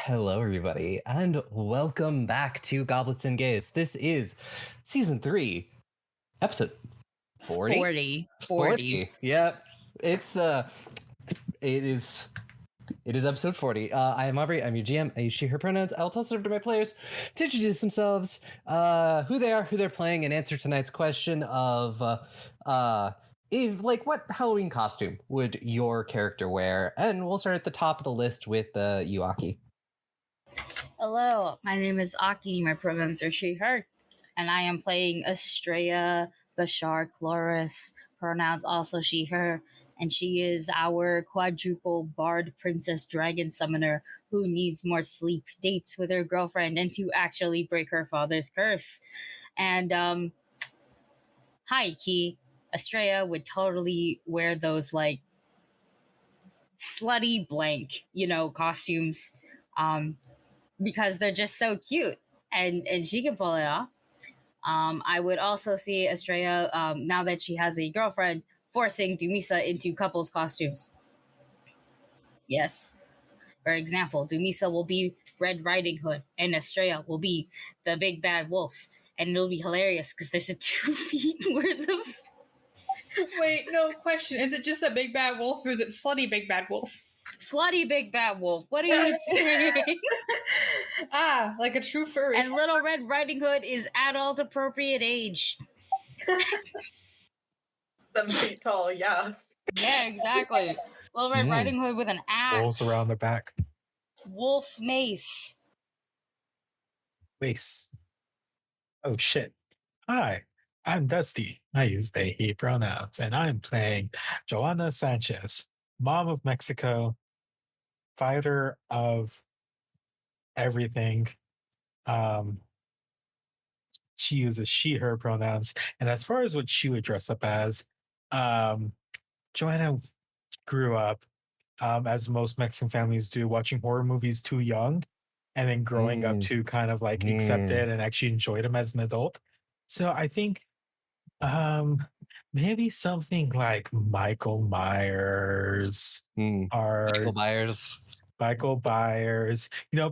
Hello, everybody, and welcome back to Goblets and Gays. This is season 3, episode 40. 40. Yeah, it is episode 40. I am Aubrey. I'm your GM. I use she, her pronouns. I'll toss it over to my players to introduce themselves, who they are, who they're playing, and answer tonight's question of what Halloween costume would your character wear? And we'll start at the top of the list with you, Aki. Hello, my name is Aki. My pronouns are she, her. And I am playing Estrella Bashar Chloris. Pronouns also she, her. And she is our quadruple bard princess dragon summoner who needs more sleep, dates with her girlfriend, and to actually break her father's curse. And, hi, Key. Estrella would totally wear those, like, slutty blank, costumes. Because they're just so cute and she can pull it off. I would also see Estrella, now that she has a girlfriend, forcing Dumisa into couples costumes. Yes. For example, Dumisa will be Red Riding Hood and Estrella will be the big bad wolf. And it'll be hilarious because there's a 2 feet worth of... Wait, no, question. Is it just a big bad wolf or is it slutty big bad wolf? Slutty big bad wolf. What are you saying? Like a true furry. And Little Red Riding Hood is adult appropriate age. 7 feet tall, yeah. Yeah, exactly. Little Red Riding Hood with an axe. Wolves around the back. Wolf mace. Mace. Oh shit. Hi, I'm Dusty. I use they, he pronouns, and I'm playing Joanna Sanchez, mom of Mexico, fighter of everything. She uses she, her pronouns. And as far as what she would dress up as, Joanna grew up, as most Mexican families do, watching horror movies too young and then growing up to kind of like accept it and actually enjoy them as an adult. So I think maybe something like Michael Myers or Michael Byers.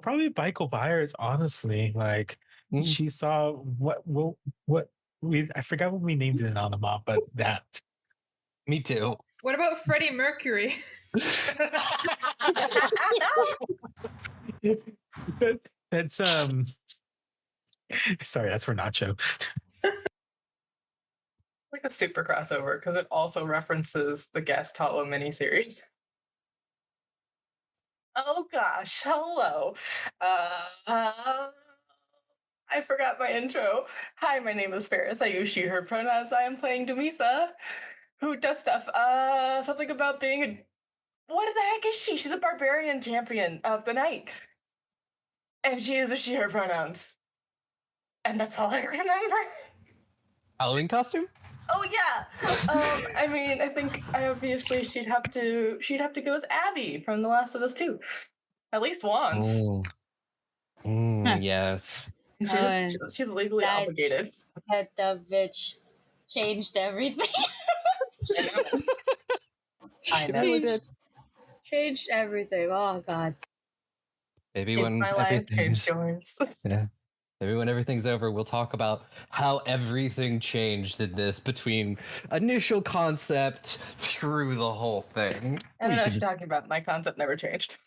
Probably Michael Byers, honestly. Like she saw I forgot what we named it on the mom, but that. Me too. What about Freddie Mercury? That's sorry, that's for Nacho. Like a super crossover because it also references the Guest Hollow miniseries. Oh gosh, hello. I forgot my intro. Hi, my name is Ferris. I use she, her pronouns. I am playing Dumisa, who does stuff. Something about being a... What the heck is she? She's a barbarian champion of the night. And she uses she, her pronouns. And that's all I remember. Halloween costume? Oh yeah. I mean, I think obviously she'd have to go as Abby from The Last of Us 2. At least once. Yes. She's legally obligated. That dumb bitch changed everything. I know. Changed everything. Oh god. Maybe Changed when my life, everything... changed yours. Yeah. Maybe when everything's over, we'll talk about how everything changed in this between initial concept through the whole thing. I don't know what you're talking about. My concept never changed.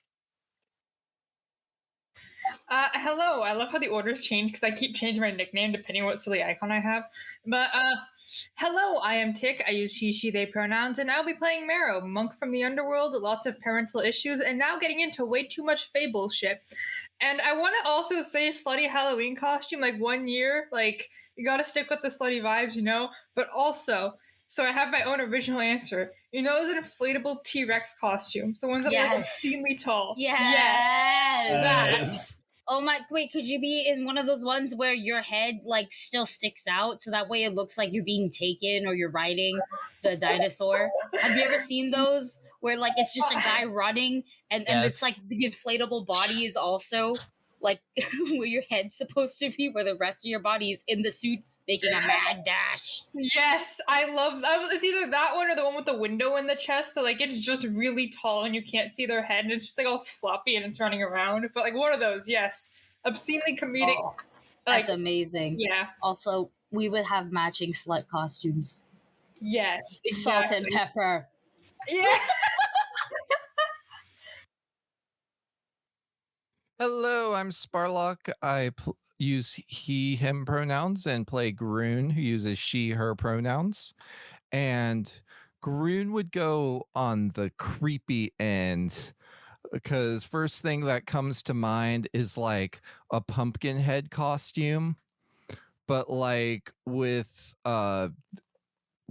Hello. I love how the orders change because I keep changing my nickname depending on what silly icon I have. But, hello, I am Tick. I use he, she, they pronouns, and I'll be playing Marrow, monk from the underworld, lots of parental issues, and now getting into way too much Fable shit. And I want to also say slutty Halloween costume, like 1 year, like, you gotta stick with the slutty vibes, But also, so I have my own original answer. Those inflatable T-Rex costumes, the ones that are obscenely tall. Yes. Oh my, wait, could you be in one of those ones where your head like still sticks out so that way it looks like you're being taken or you're riding the dinosaur? Have you ever seen those where like it's just a guy running and it's like the inflatable body is also like where your head's supposed to be, where the rest of your body is in the suit making a mad dash. Yes, I love that. It's either that one or the one with the window in the chest. So like it's just really tall and you can't see their head, and it's just like all floppy and it's running around. But like one of those, yes, obscenely comedic. Oh, that's amazing. Yeah. Also, we would have matching slut costumes. Yes, exactly. Salt and pepper. Yeah. Hello, I'm Sparlock. I use he, him pronouns and play Groon, who uses she, her pronouns. And Groon would go on the creepy end because first thing that comes to mind is like a pumpkin head costume, but like with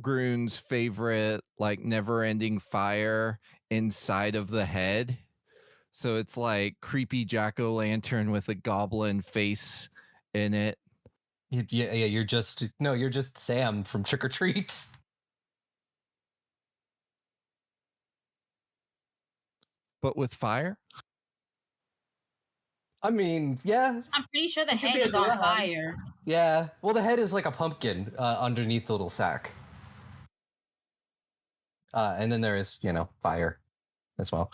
Groon's favorite like never-ending fire inside of the head. So it's like creepy jack-o'-lantern with a goblin face in it. Yeah, you're just Sam from Trick or Treat. But with fire? I mean, yeah. I'm pretty sure the head is on fire. Yeah. Well, the head is like a pumpkin underneath the little sack. And then there is, fire as well.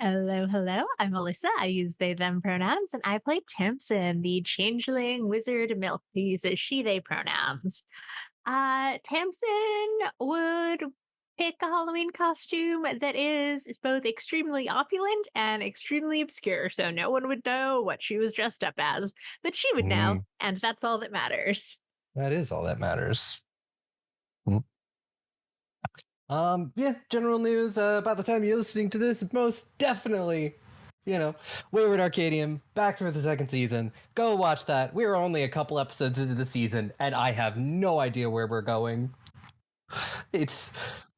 Hello. I'm Melissa. I use they, them pronouns, and I play Tamsin, the changeling wizard milk who uses she, they pronouns. Tamsin would pick a Halloween costume that is both extremely opulent and extremely obscure, so no one would know what she was dressed up as, but she would know, and that's all that matters. That is all that matters. Yeah, general news, by the time you're listening to this, most definitely, Wayward Arcadium, back for the second season. Go watch that. We're only a couple episodes into the season, and I have no idea where we're going. It's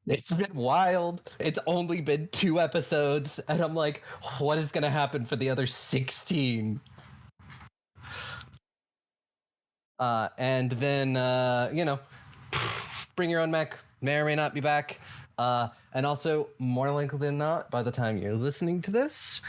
been wild. It's only been 2 episodes, and I'm like, what is going to happen for the other 16? And then, bring your own mech. May or may not be back. And also, more likely than not, by the time you're listening to this,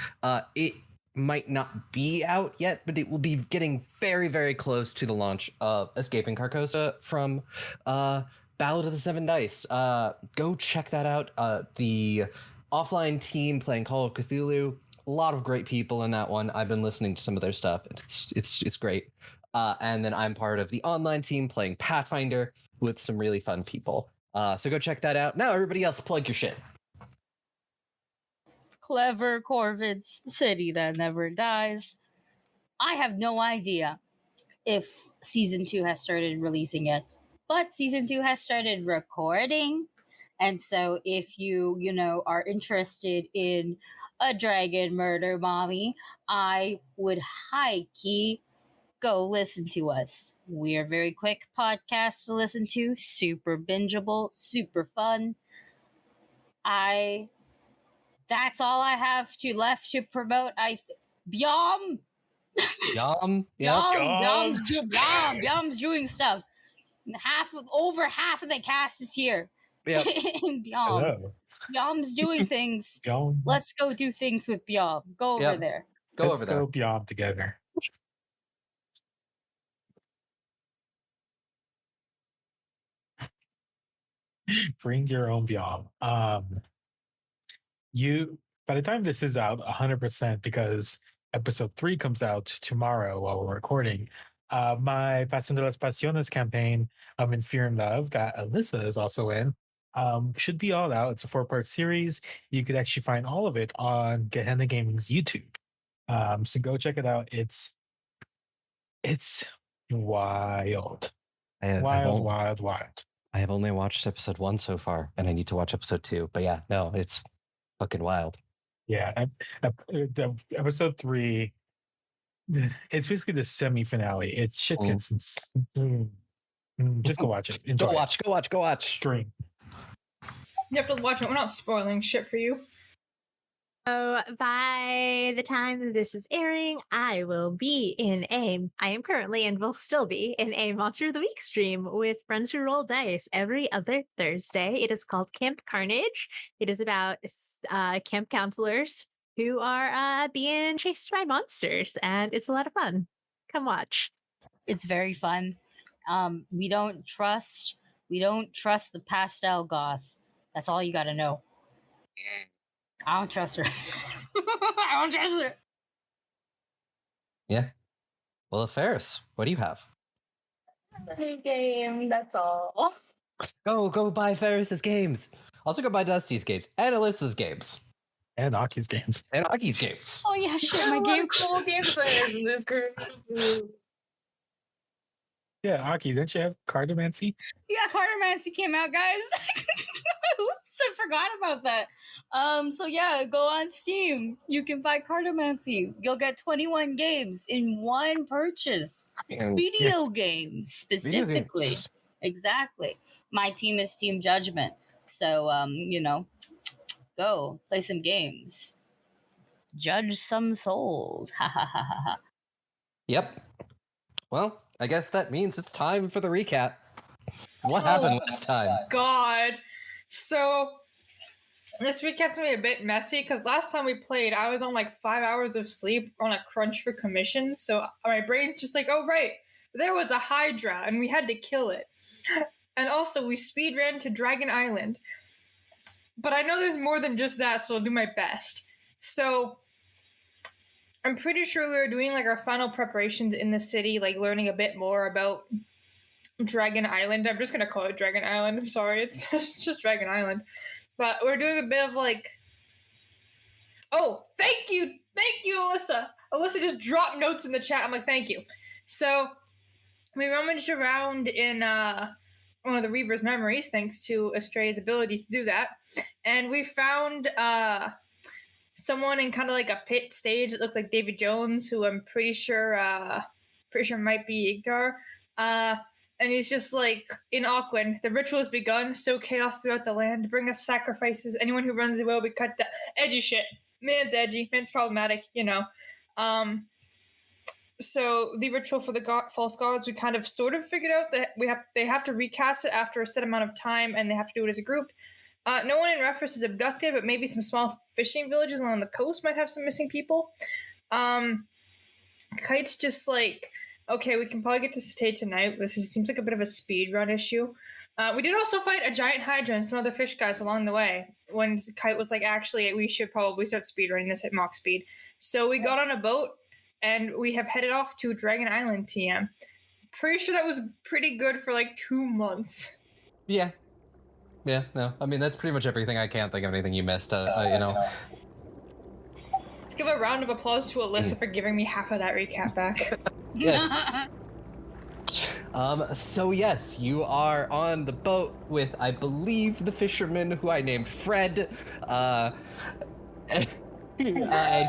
it might not be out yet, but it will be getting very, very close to the launch of Escaping Carcosa from Ballad of the Seven Dice. Go check that out. The offline team playing Call of Cthulhu. A lot of great people in that one. I've been listening to some of their stuff. It's great. And then I'm part of the online team playing Pathfinder with some really fun people. So go check that out. Now, everybody else, plug your shit. Clever Corvid's City That Never Dies. I have no idea if season 2 has started releasing yet, but season 2 has started recording. And so if you are interested in a dragon murder mommy, I would high key go listen to us. We are a very quick podcast to listen to, super bingeable, super fun. That's all I have left to promote. Yum. Yum's doing stuff. Over half of the cast is here. Yep. Yum. Yum's doing things. Yum. Let's go do things with Yum. Go over there. Let's go Yum together. Bring your own Yum. By the time this is out 100%, because episode 3 comes out tomorrow while we're recording, my Pasión de las Pasiones campaign in Fear and Love that Alyssa is also in should be all out. It's a 4-part series. You could actually find all of it on Gehenna Gaming's YouTube. So go check it out. It's wild. Wild. I have only watched episode 1 so far, and I need to watch episode 2. But yeah, no, it's fucking wild. Yeah, episode 3, it's basically the semi-finale. It's shit gets just go watch it. Enjoy Go watch. Stream. You have to watch it. We're not spoiling shit for you. So by the time this is airing, I am currently and will still be in a Monster of the Week stream with friends who roll dice every other Thursday. It is called Camp Carnage. It is about camp counselors who are being chased by monsters, and it's a lot of fun. Come watch. It's very fun. We don't trust the pastel goth. That's all you gotta know. I don't trust her. I don't trust her. Yeah. Well, Ferris, what do you have? Any game, that's all. Go buy Ferris's games. Also go buy Dusty's games and Alyssa's games. And Aki's games. And Aki's games. Oh yeah, shit, my game. Cool games there is in this group. Yeah, Aki, didn't you have Cardomancy? Yeah, Cardomancy came out, guys. Oops, I forgot about that. So yeah, go on Steam. You can buy Cardomancy. You'll get 21 games in one purchase. Video games specifically. Video games. Exactly. My team is Team Judgment. So go play some games. Judge some souls. Ha ha ha ha ha. Yep. Well, I guess that means it's time for the recap. What happened last time? God. So this recap's gonna be a bit messy because last time we played, I was on like 5 hours of sleep on a crunch for commissions. So my brain's just like, oh right, there was a Hydra and we had to kill it. And also we speed ran to Dragon Island. But I know there's more than just that, so I'll do my best. So I'm pretty sure we were doing like our final preparations in the city, like learning a bit more about Dragon Island. I'm just gonna call it Dragon Island. I'm sorry, it's just Dragon Island. But we're doing a bit of like, oh, thank you, Alyssa. Alyssa just dropped notes in the chat. I'm like, thank you. So we rummaged around in one of the Reavers' memories, thanks to Astrea's ability to do that, and we found someone in kind of like a pit stage that looked like David Jones, who I'm pretty sure might be Igdar. And he's just like, in Auckland, the ritual has begun, sow chaos throughout the land, bring us sacrifices, anyone who runs away will be cut down. Edgy shit. Man's edgy, man's problematic, you know. So the ritual for the false gods, we kind of sort of figured out that they have to recast it after a set amount of time, and they have to do it as a group. No one in Reavers is abducted, but maybe some small fishing villages along the coast might have some missing people. Kyte's just like, okay, we can probably get to Sitae tonight. Seems like a bit of a speed run issue. We did also fight a giant Hydra and some other fish guys along the way, when Kyte was like, actually, we should probably start speed running this at Mach speed. So we got on a boat, and we have headed off to Dragon Island TM. Pretty sure that was pretty good for like 2 months. Yeah. Yeah, no. I mean, that's pretty much everything. I can't think of anything you missed, you know. Let's give a round of applause to Alyssa for giving me half of that recap back. Yes. So yes, you are on the boat with, I believe, the fisherman who I named Fred, and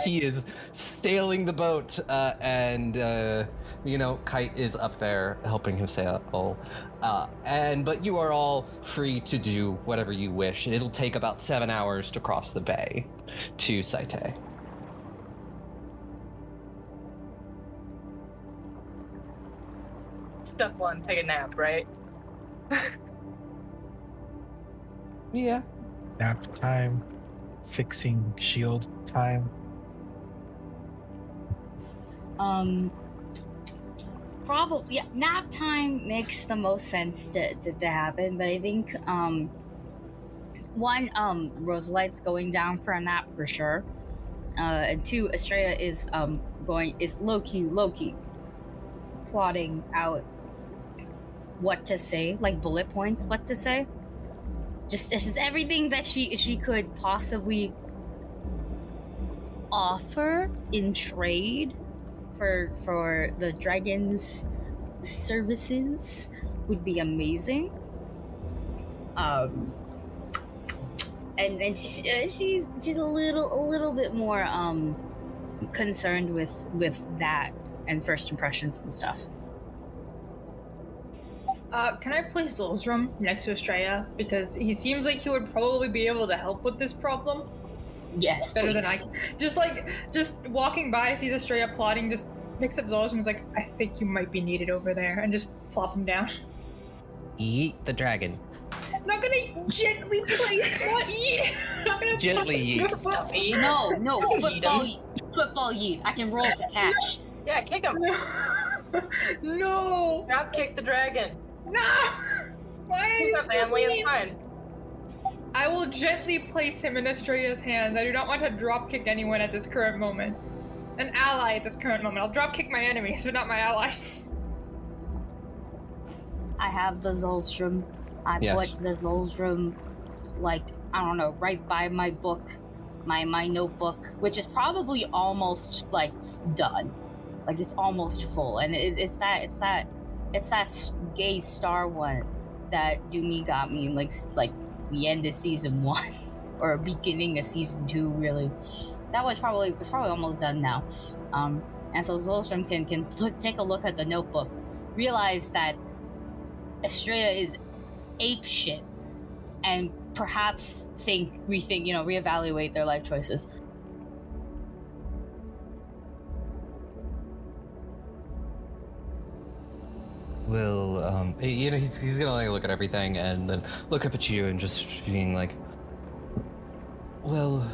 he is sailing the boat, and Kyte is up there helping him sail. But you are all free to do whatever you wish, and it'll take about 7 hours to cross the bay to Sitae. Step one, take a nap, right? Yeah. Nap time, fixing shield time. Probably, yeah, nap time makes the most sense to happen, but I think one, Rosalite's going down for a nap for sure, and two, Astrea is low-key plotting out what to say, like bullet points, what to say, just everything that she could possibly offer in trade for the dragon's services would be amazing. And she's a little bit more concerned with that and first impressions and stuff. Can I place Zulzrum next to Astrea? Because he seems like he would probably be able to help with this problem. Yes, better please. than I can. Just walking by, sees Astrea plotting, just picks up Zulzrum and is like, I think you might be needed over there, and just plop him down. Eat the dragon. I'm not gonna gently place, not eat. I'm not gonna Gently eat. No, football yeet. I can roll to catch. Yeah, kick him. No! Drop kick the dragon. No! Why are He's you a family, it's mean? fine. I will gently place him in Estrella's hands. I do not want to dropkick anyone at this current moment. An ally at this current moment. I'll dropkick my enemies, but not my allies. I have the Zolstrom. I put the Zolstrom, like, I don't know, right by my book, my notebook, which is probably almost, like, done. Like, it's almost full. And it's that gay star one that Doomy got me in, like the end of season 1 or beginning of season 2, really. That was probably almost done now. And so Zolstrom can take a look at the notebook, realize that Estrella is ape shit, and perhaps rethink, reevaluate their life choices. Well, he's gonna like look at everything and then look up at you and just being like, well,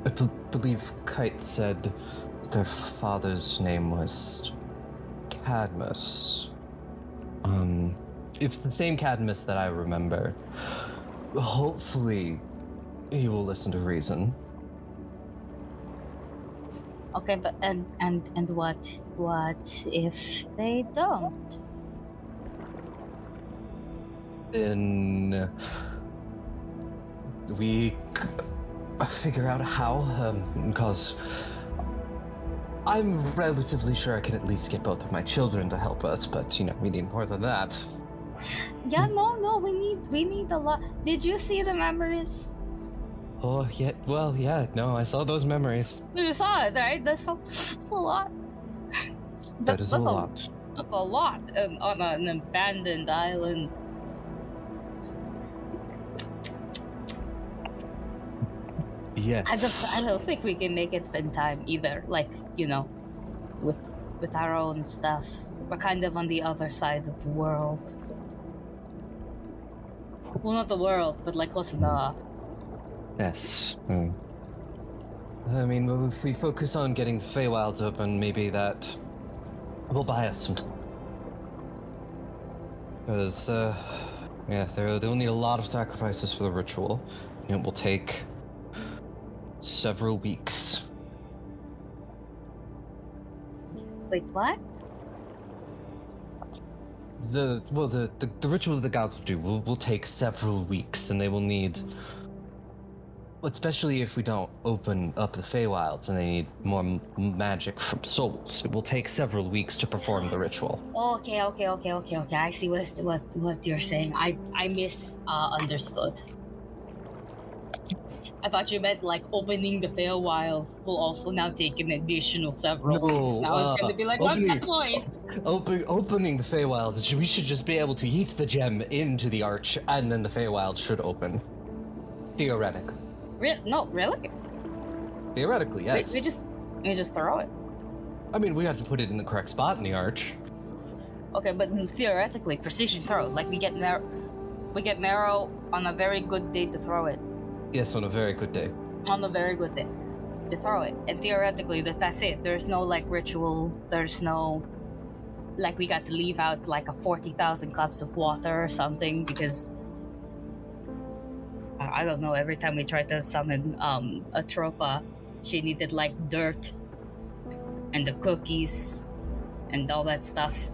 I believe Kyte said their father's name was Cadmus. If it's the same Cadmus that I remember, hopefully he will listen to reason. Okay, but and what if they don't? Then we figure out how, because I'm relatively sure I can at least get both of my children to help us, but we need more than that. Yeah, no, we need a lot. Did you see the memories? Oh, yeah, well, yeah, no, I saw those memories. You saw it, right? That's a lot. That is a lot. That's a lot on an abandoned island. Yes. I don't think we can make it in time either. Like, with our own stuff. We're kind of on the other side of the world. Well, not the world, but like close enough. Yes. I mean, if we focus on getting the Feywilds open, maybe that will buy us some time. Because, they'll need a lot of sacrifices for the ritual. And it will take several weeks. Wait, what? The ritual that the gods do will take several weeks, and they will need, especially if we don't open up the Feywilds and they need more magic from souls. It will take several weeks to perform the ritual. Okay. I see what you're saying. I misunderstood. I thought you meant like opening the Feywilds will also now take an additional several weeks. Now it's going to be like, what's the point? Opening the Feywilds, we should just be able to yeet the gem into the arch, and then the Feywilds should open. Theoretically. No, really? Theoretically, yes. We just throw it. I mean, we have to put it in the correct spot in the arch. Okay, but theoretically, precision throw. Like we get narrow on a very good day to throw it. Yes, on a very good day. On a very good day to throw it, and theoretically, that's it. There's no like ritual. There's no like we got to leave out like a 40,000 cups of water or something because I don't know. Every time we tried to summon a Tropa, she needed like dirt and the cookies and all that stuff.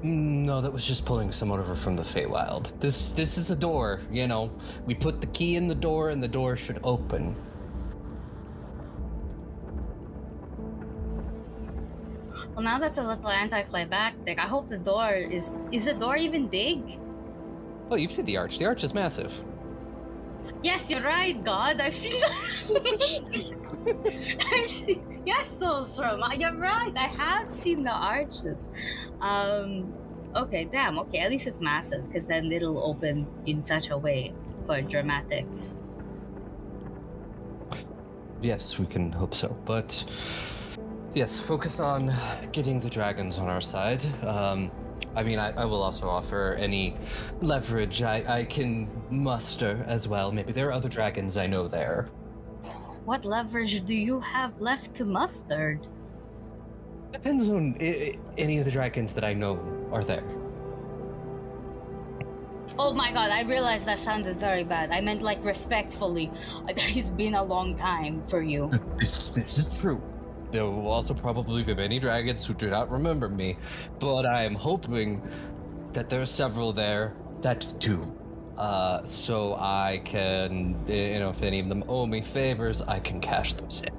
No, that was just pulling someone over from the Feywild. This is a door, We put the key in the door and the door should open. Well, now that's a little anticlimactic. I hope the door is the door even big? Oh, you've seen the arch. The arch is massive. Yes, you're right, God. I've seen that. Yes, Soulstrom. You're right. I have seen the arches. Okay, damn. Okay, at least it's massive because then it'll open in such a way for dramatics. Yes, we can hope so. But yes, focus on getting the dragons on our side. I will also offer any leverage I can muster as well. Maybe there are other dragons I know there. What leverage do you have left to muster? Depends on any of the dragons that I know are there. Oh my god, I realized that sounded very bad. I meant like respectfully. It's been a long time for you. This is true. There will also probably be many dragons who do not remember me, but I am hoping that there are several there that do. So I can, if any of them owe me favors, I can cash those in.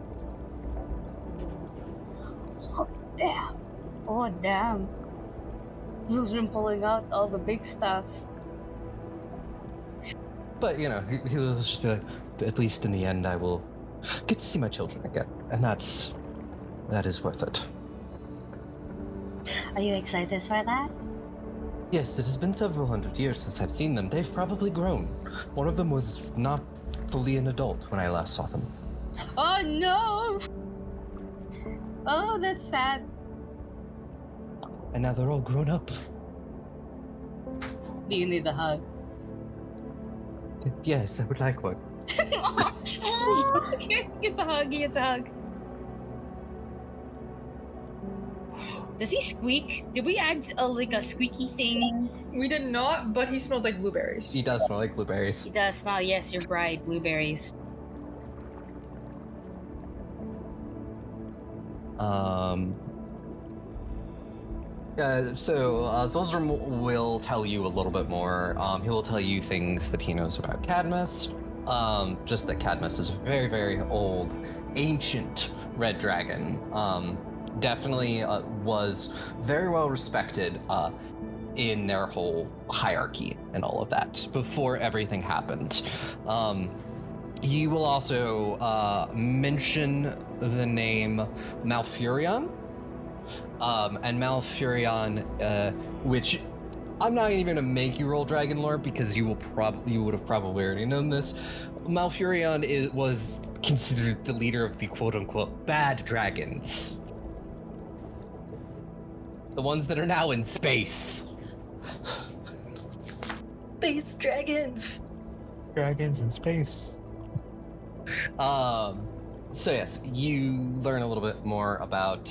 Oh, damn. Oh, damn. Who's been pulling out all the big stuff? But, he'll just be like, at least in the end, I will get to see my children again. And that is worth it. Are you excited for that? Yes, it has been several hundred years since I've seen them. They've probably grown. One of them was not fully an adult when I last saw them. Oh, no! Oh, that's sad. And now they're all grown up. Do you need a hug? Yes, I would like one. He gets a hug, he gets a hug. Does he squeak? Did we add a squeaky thing? We did not, but he smells like blueberries. He does smell like blueberries. He does smell, yes, you're right, blueberries. Zolzrum will tell you a little bit more. He will tell you things that he knows about Cadmus. Just that Cadmus is a very, very old, ancient red dragon. Definitely was very well respected in their whole hierarchy and all of that before everything happened. He will also mention the name Malfurion. And Malfurion, which I'm not even gonna make you roll Dragon Lore because you would have probably already known this. Malfurion was considered the leader of the quote-unquote bad dragons. The ones that are now in space. Space dragons. Dragons in space. So yes, you learn a little bit more about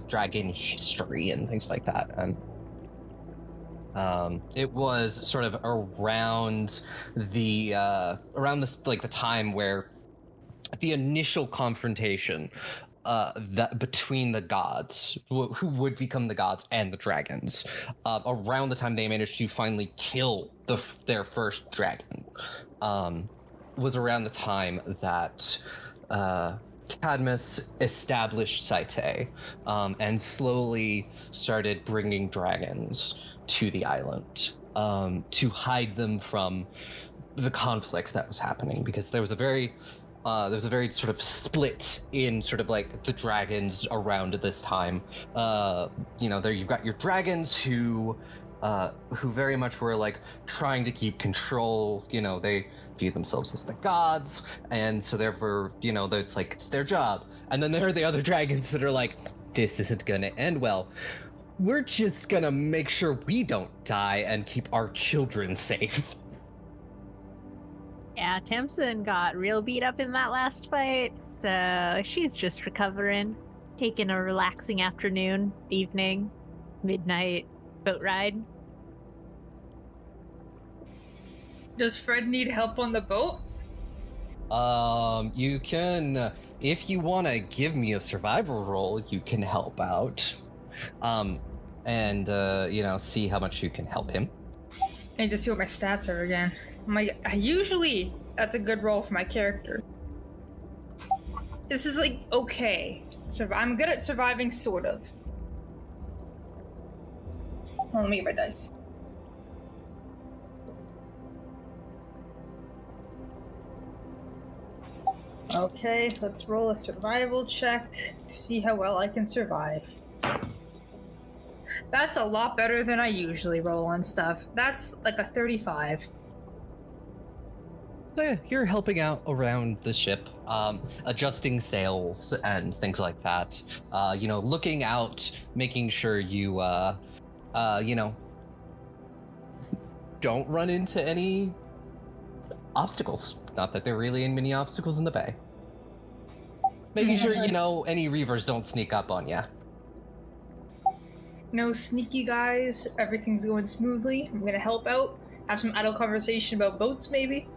dragon history and things like that, and it was sort of around the time where the initial confrontation that between the gods, who would become the gods, and the dragons, around the time they managed to finally kill their first dragon, was around the time that Cadmus established Sitae, and slowly started bringing dragons to the island to hide them from the conflict that was happening, because there was a very sort of split in sort of like the dragons around at this time. There you've got your dragons who very much were like trying to keep control. They view themselves as the gods, and so therefore, it's like it's their job. And then there are the other dragons that are like, this isn't gonna end well. We're just gonna make sure we don't die and keep our children safe. Yeah, Tamsin got real beat up in that last fight, so she's just recovering, taking a relaxing afternoon, evening, midnight boat ride. Does Fred need help on the boat? You can, if you want to give me a survival roll, you can help out, and see how much you can help him. And just see what my stats are again. Usually that's a good roll for my character. This is like okay. I'm good at surviving, sort of. Let me get my dice. Okay, let's roll a survival check to see how well I can survive. That's a lot better than I usually roll on stuff. That's like a 35. So yeah, you're helping out around the ship, adjusting sails and things like that. Looking out, making sure you, don't run into any obstacles. Not that there are really many obstacles in the bay. Making sure, any Reavers don't sneak up on you. No sneaky guys. Everything's going smoothly. I'm gonna help out. Have some idle conversation about boats, maybe.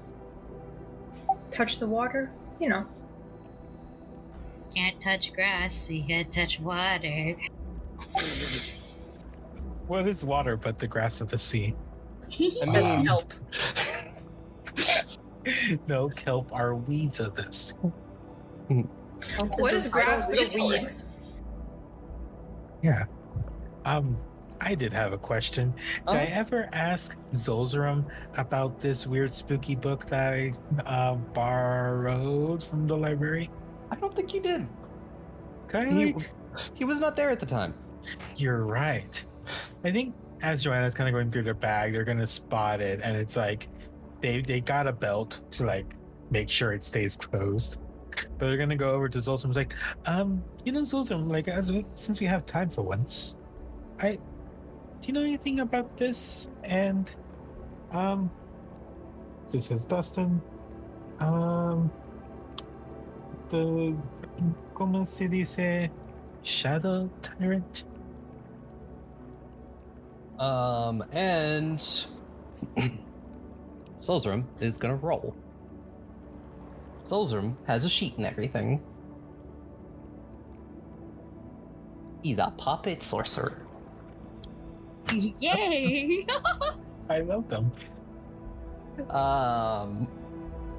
Touch the water. You know. Can't touch grass, so you gotta touch water. What is water but the grass of the sea? I mean, Help. No, kelp are weeds of this. What is grass but a weed? Yeah. I did have a question. Did I ever ask Zolzarum about this weird spooky book that I borrowed from the library? I don't think you did. Like, He was not there at the time. you're right. I think as Joanna's kind of going through their bag, they're gonna spot it, and it's like they got a belt to like make sure it stays closed. But they're gonna go over to Zolzarum. Like, Zolzarum, like since we have time for once, do you know anything about this? And this is Dustin. The ¿cómo se dice? Shadow Tyrant. And Solzrum is gonna roll. Solzrum has a sheet and everything. He's a puppet sorcerer. Yay! I love them.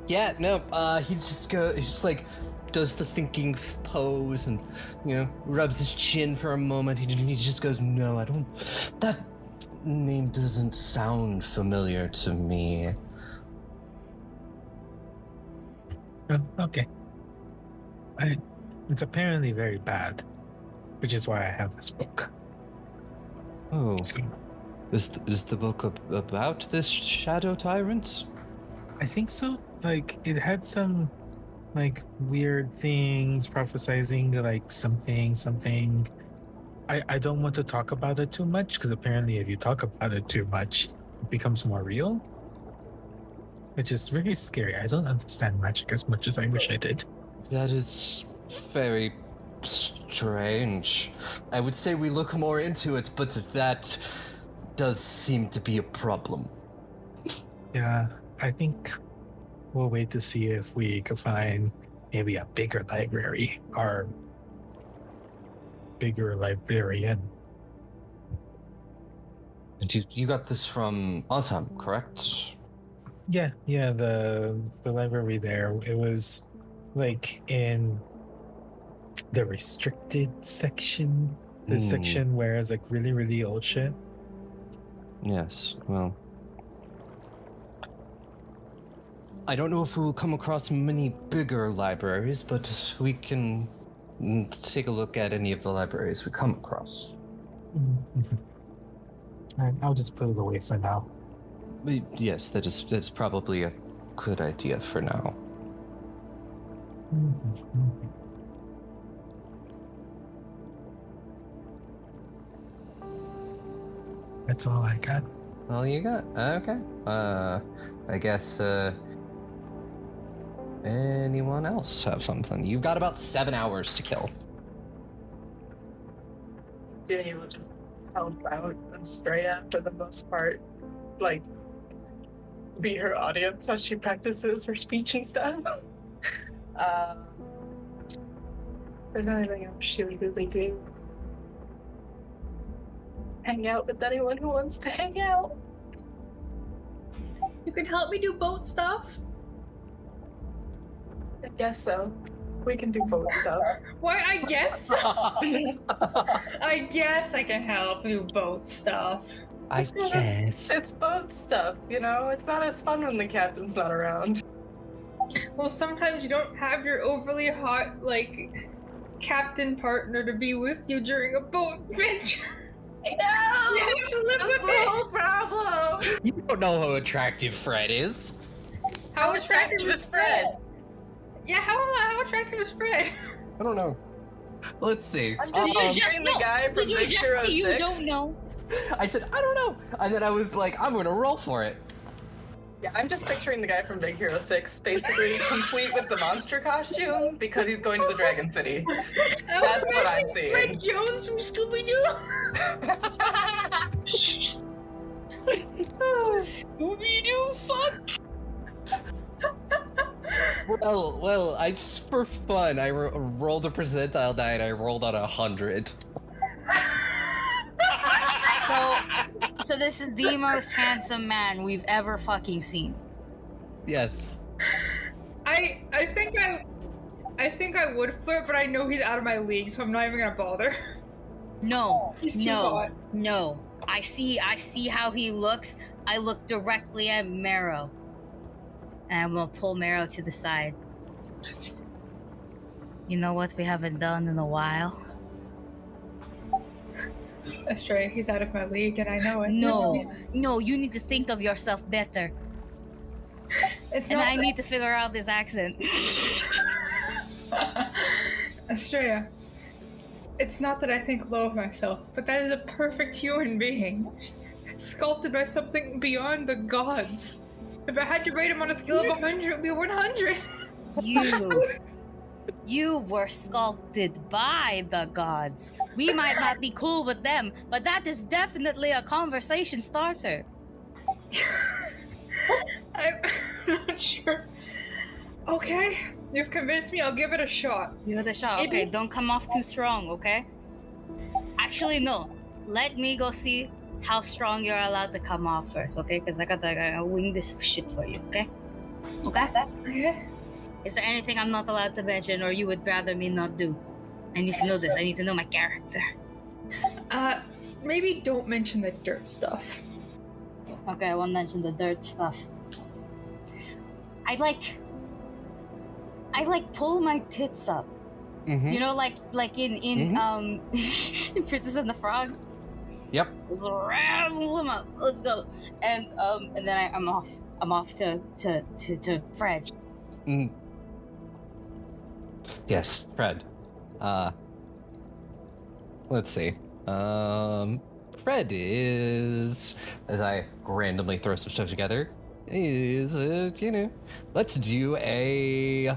Yeah, no, he just like does the thinking pose and, rubs his chin for a moment. He just goes, no, I don't, that name doesn't sound familiar to me. Oh, okay. It's apparently very bad, which is why I have this book. Oh, So, is the book about this shadow tyrant? I think so. Like, it had some, like, weird things prophesizing, like, something. I don't want to talk about it too much, because apparently if you talk about it too much, it becomes more real. Which is very scary. I don't understand magic as much as I wish I did. That is very strange. I would say we look more into it, but that does seem to be a problem. Yeah, I think we'll wait to see if we can find maybe a bigger library or bigger librarian. And you got this from Ozham, correct? Yeah, the library there. It was like in the restricted section. The section where it's like really, really old shit. Yes, well, I don't know if we'll come across many bigger libraries, but we can take a look at any of the libraries we come across. Mm-hmm. All right, I'll just put it away for now. Yes, that's probably a good idea for now. Mm-hmm. That's all I got. All you got? Okay. I guess, anyone else have something? You've got about 7 hours to kill. Jenny will just help out Estrella for the most part. Like, be her audience as she practices her speech and stuff. But not anything else she would really do. Hang out with anyone who wants to hang out. You can help me do boat stuff. I guess so. We can do boat stuff. Why, I guess so. I guess I can help do boat stuff. I guess. It's boat stuff, It's not as fun when the captain's not around. Well, sometimes you don't have your overly hot, captain partner to be with you during a boat adventure. I know! You have to live That's with the it! whole problem! You don't know how attractive Fred is. How attractive is Fred? Yeah, how attractive is Fred? I don't know. Let's see. I'm just picturing the guy from you Big just Hero say you 6. don't know? I said, I don't know. And then I was like, I'm going to roll for it. Yeah, I'm just picturing the guy from Big Hero 6, basically complete with the monster costume because he's going to the Dragon City. That's what I'm seeing. Fred Jones from Scooby-Doo. Scooby-Doo, fuck. Well, I just for fun, I rolled a percentile die and I rolled on 100. So this is the most handsome man we've ever fucking seen. Yes. I think I would flirt, but I know he's out of my league, so I'm not even gonna bother. No, He's too hot. no. I see how he looks. I look directly at Marrow. And I'm gonna pull Marrow to the side. You know what we haven't done in a while? Astray, he's out of my league, and I know it. No, you need to think of yourself better. I need to figure out this accent. Estrella, it's not that I think low of myself, but that is a perfect human being, sculpted by something beyond the gods. If I had to rate him on a scale of 100, it would be 100. You were sculpted by the gods. We might not be cool with them, but that is definitely a conversation starter. I'm not sure. Okay, you've convinced me. I'll give it a shot. Give it a shot. Okay, don't come off too strong, okay? Actually, no. Let me go see how strong you're allowed to come off first, okay? Because I gotta wing this shit for you, okay? Okay? Okay. Is there anything I'm not allowed to mention or you would rather me not do? I need to know this. I need to know my character. Maybe don't mention the dirt stuff. Okay, I won't mention the dirt stuff. I pull my tits up. Mm-hmm. You know, like in Princess and the Frog? Yep. Let's razzle them up. Let's go. And then I'm off to Fred. Mm. Yes, Fred. Let's see. Fred is, as I randomly throw some stuff together, is let's do a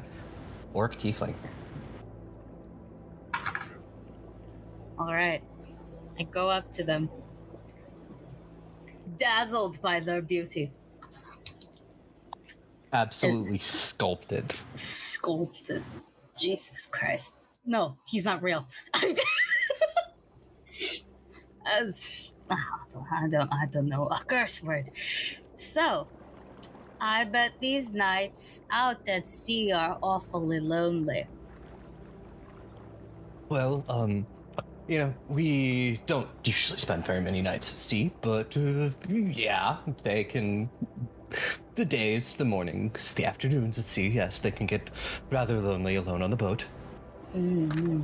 orc tiefling. All right. I go up to them, dazzled by their beauty. Absolutely sculpted. Sculpted. Jesus Christ. No, he's not real. I don't know a curse word. So, I bet these nights out at sea are awfully lonely. Well, we don't usually spend very many nights at sea, but yeah, they can. The days, the mornings, the afternoons at sea, yes, they can get rather lonely alone on the boat. Mm-hmm.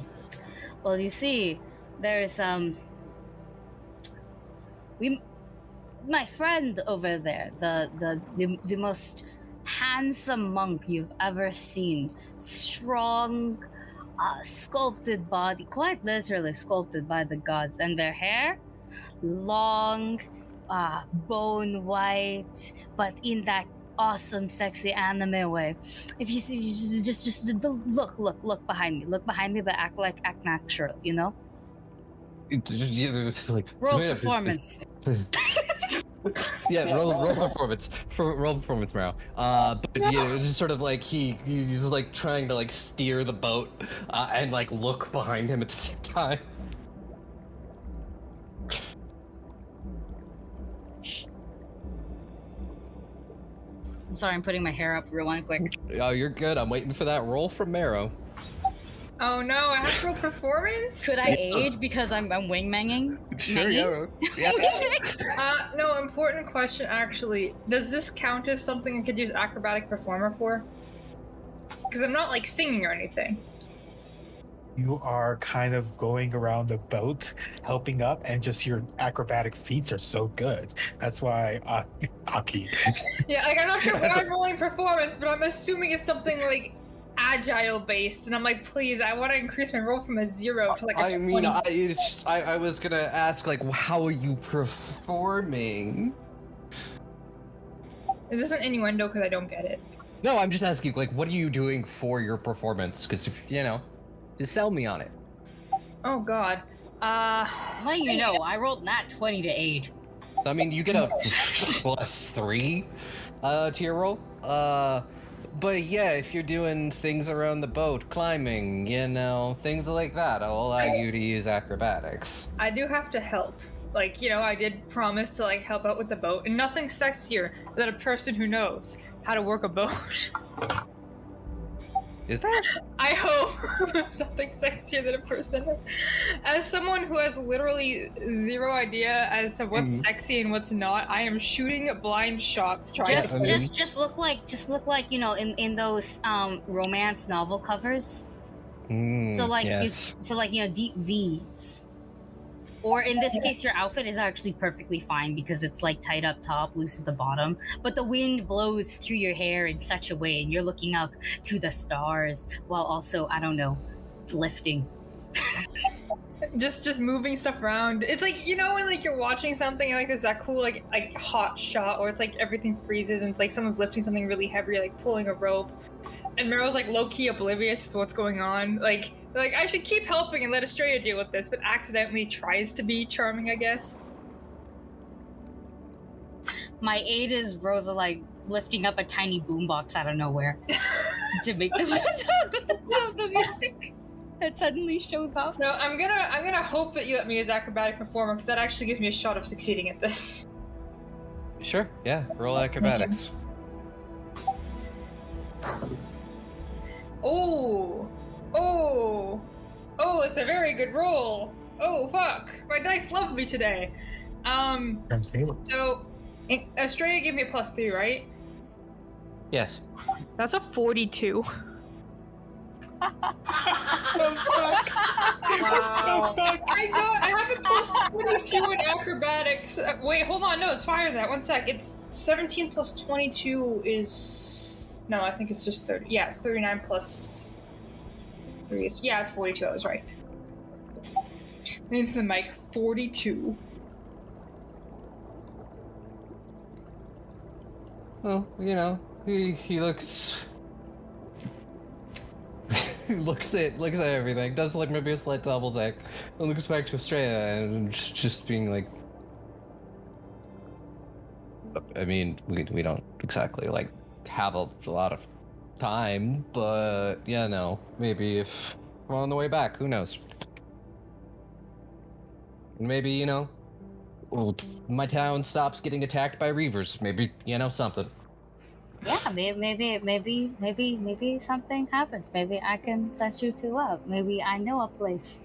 Well, you see, there's my friend over there, the most handsome monk you've ever seen, strong, sculpted body, quite literally sculpted by the gods, and their hair, long, bone white, but in that awesome, sexy anime way. If you see, just look behind me, but act natural, you know? Roll performance. Yeah, roll performance. Roll performance, Maro. But just sort of like he's like trying to like steer the boat and like look behind him at the same time. I'm sorry, I'm putting my hair up real quick. Oh, you're good. I'm waiting for that roll from Marrow. Oh no, I have to roll performance? Could I aid because I'm wingmanging? Sure, yeah. No, important question actually. Does this count as something I could use acrobatic performer for? Because I'm not like singing or anything. You are kind of going around the boat, helping up, and just your acrobatic feats are so good. That's why Aki. Yeah, like I'm not sure why I'm rolling performance, but I'm assuming it's something like agile based, and I'm like, please, I want to increase my roll from a 0 to like a 20. I was gonna ask, like, how are you performing? Is this an innuendo? Because I don't get it. No, I'm just asking, like, what are you doing for your performance? Because, just sell me on it. Oh, God. Well, I rolled nat 20 to aid. So, I mean, you get a +3 to your roll. But yeah, if you're doing things around the boat, climbing, things like that, I'll allow you to use acrobatics. I do have to help. Like, I did promise to, like, help out with the boat, and nothing sexier than a person who knows how to work a boat. Is that? I hope something sexier than a person. As someone who has literally zero idea as to what's sexy and what's not, I am shooting blind shots. Just look like in those romance novel covers. Yes. Deep V's. Or in this case, your outfit is actually perfectly fine because it's like tight up top, loose at the bottom. But the wind blows through your hair in such a way, and you're looking up to the stars while also, I don't know, lifting. just moving stuff around. It's like, when like you're watching something like there's that cool like hot shot, or it's like everything freezes and it's like someone's lifting something really heavy, like pulling a rope. And Meryl's like low-key oblivious to what's going on. Like I should keep helping and let Estrella deal with this, but accidentally tries to be charming, I guess. My aid is Rosa like lifting up a tiny boombox out of nowhere to make the music that suddenly shows up. So I'm gonna hope that you let me as acrobatic performer, because that actually gives me a shot of succeeding at this. Sure, yeah. Roll acrobatics. Oh, it's a very good roll. Oh, fuck. My dice love me today. So, Estrella gave me a +3, right? Yes. That's a 42. The fuck? Wow. I have a +22 in acrobatics. Wait, hold on. No, it's higher than that. One sec. It's 17 plus 22 is... No, I think it's just 30. Yeah, it's 39 plus 3 is... Yeah, it's 42. I was right. Into the mic. 42. Well, he looks... He looks at everything, does like maybe a slight double take, and looks back to Estrella and just being like, I mean, we don't exactly like have a lot of time, but maybe if we're on the way back, who knows? Maybe, my town stops getting attacked by Reavers. Maybe, something. Yeah, maybe something happens. Maybe I can set you two up. Maybe I know a place.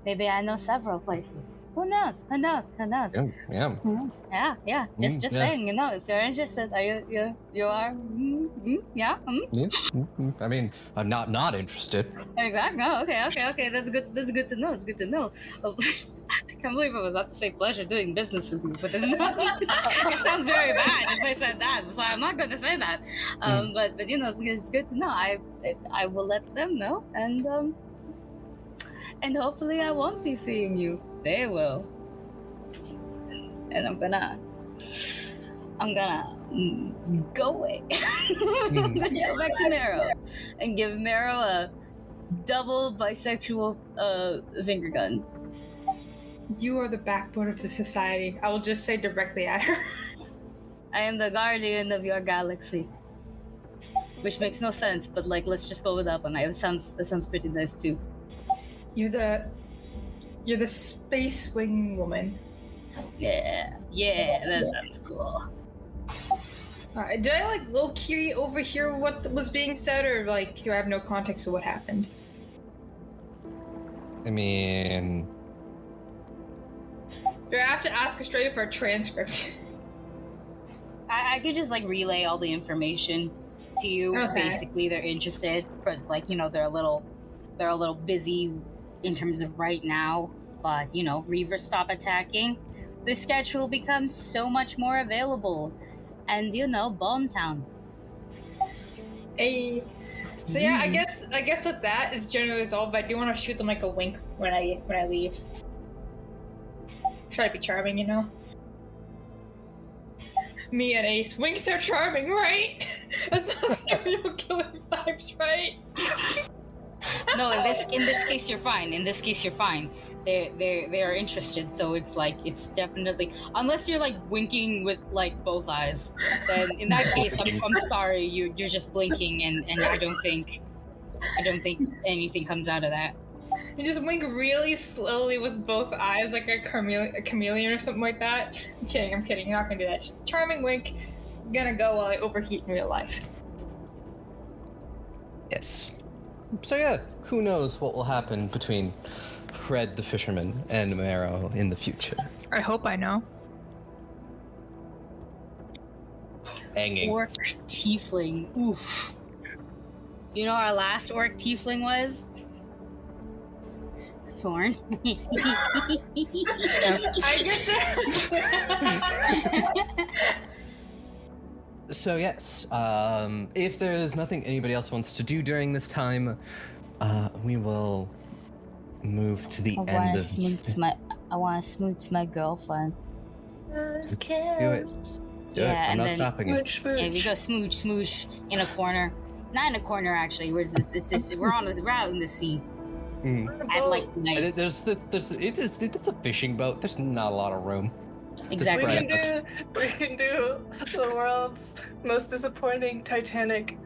Maybe I know several places. Who knows? Yeah. Who knows? Yeah. Just saying. If you're interested, you are. Yeah. I mean, I'm not interested. Exactly. Oh, okay. That's good. That's good to know. It's good to know. I can't believe I was about to say pleasure doing business with you, but it's not. It sounds very bad if I said that, so I'm not going to say that. But it's good to know. I will let them know, and hopefully I won't be seeing you. They will, and I'm gonna go away. I'm gonna go back to Marrow and give Marrow a double bisexual finger gun. You are the backbone of the society. I will just say directly at her. I am the guardian of your galaxy. Which makes no sense, but let's just go with that one. That sounds pretty nice too. You're the space wing woman. Yeah, that sounds cool. Alright, did I low-key overhear what was being said, or do I have no context of what happened? I mean... Do I have to ask Estrella for a transcript? I could just relay all the information to you. Okay. Basically, they're interested, but they're a little busy in terms of right now. But Reavers stop attacking, the schedule becomes so much more available, and Bomb Town. Hey. So yeah, I guess with that is generally resolved. But I do want to shoot them a wink when I leave. Try to be charming, me and Ace. Winks are charming, right? That's not serial killer vibes, right? No, in this case you're fine. In this case you're fine. They are interested, so it's like it's definitely, unless you're like winking with like both eyes, then in that case I'm sorry, you're just blinking and I don't think anything comes out of that. You just wink really slowly with both eyes, like a chameleon or something like that. I'm kidding. You're not gonna do that. Just charming wink. Gonna go while I overheat in real life. Yes. So yeah, who knows what will happen between Fred the fisherman and Marrow in the future. I hope I know. Hanging. Orc tiefling. Oof. You know our last orc tiefling was? Thorn. I get to. So yes, if there's nothing anybody else wants to do during this time, we will move to the end of. I want to smooch my girlfriend. Do it. Do it. I'm not stopping you. Yeah, we go smooch in a corner. Not in a corner, actually. We're out in the sea. At like night. It's a fishing boat. There's not a lot of room. Exactly. We can do the world's most disappointing Titanic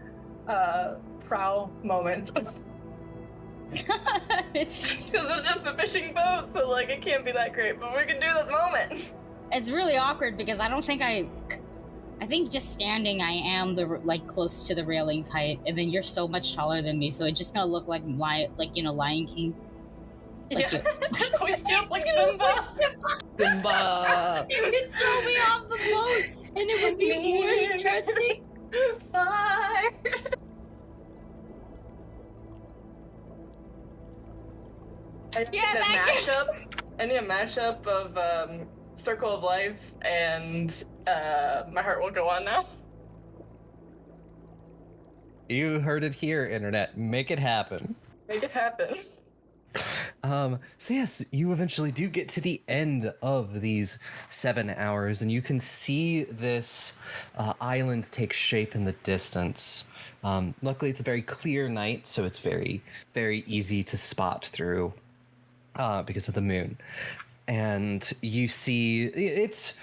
prow moment. It's because it's just a fishing boat, so like it can't be that great, but we can do the moment. It's really awkward because I don't think I think just standing I am close to the railing's height, and then you're so much taller than me, so it's just gonna look like Lion King. Like yeah, just hoist you up like Simba. Simba. You could throw me off the boat, and it would be more interesting. Fire. I need a mashup of Circle of Life and My Heart Will Go On Now. You heard it here, Internet. Make it happen. Make it happen. So yes, you eventually do get to the end of these 7 hours, and you can see this island take shape in the distance. Luckily, it's a very clear night, so it's very, very easy to spot through because of the moon. And you see it's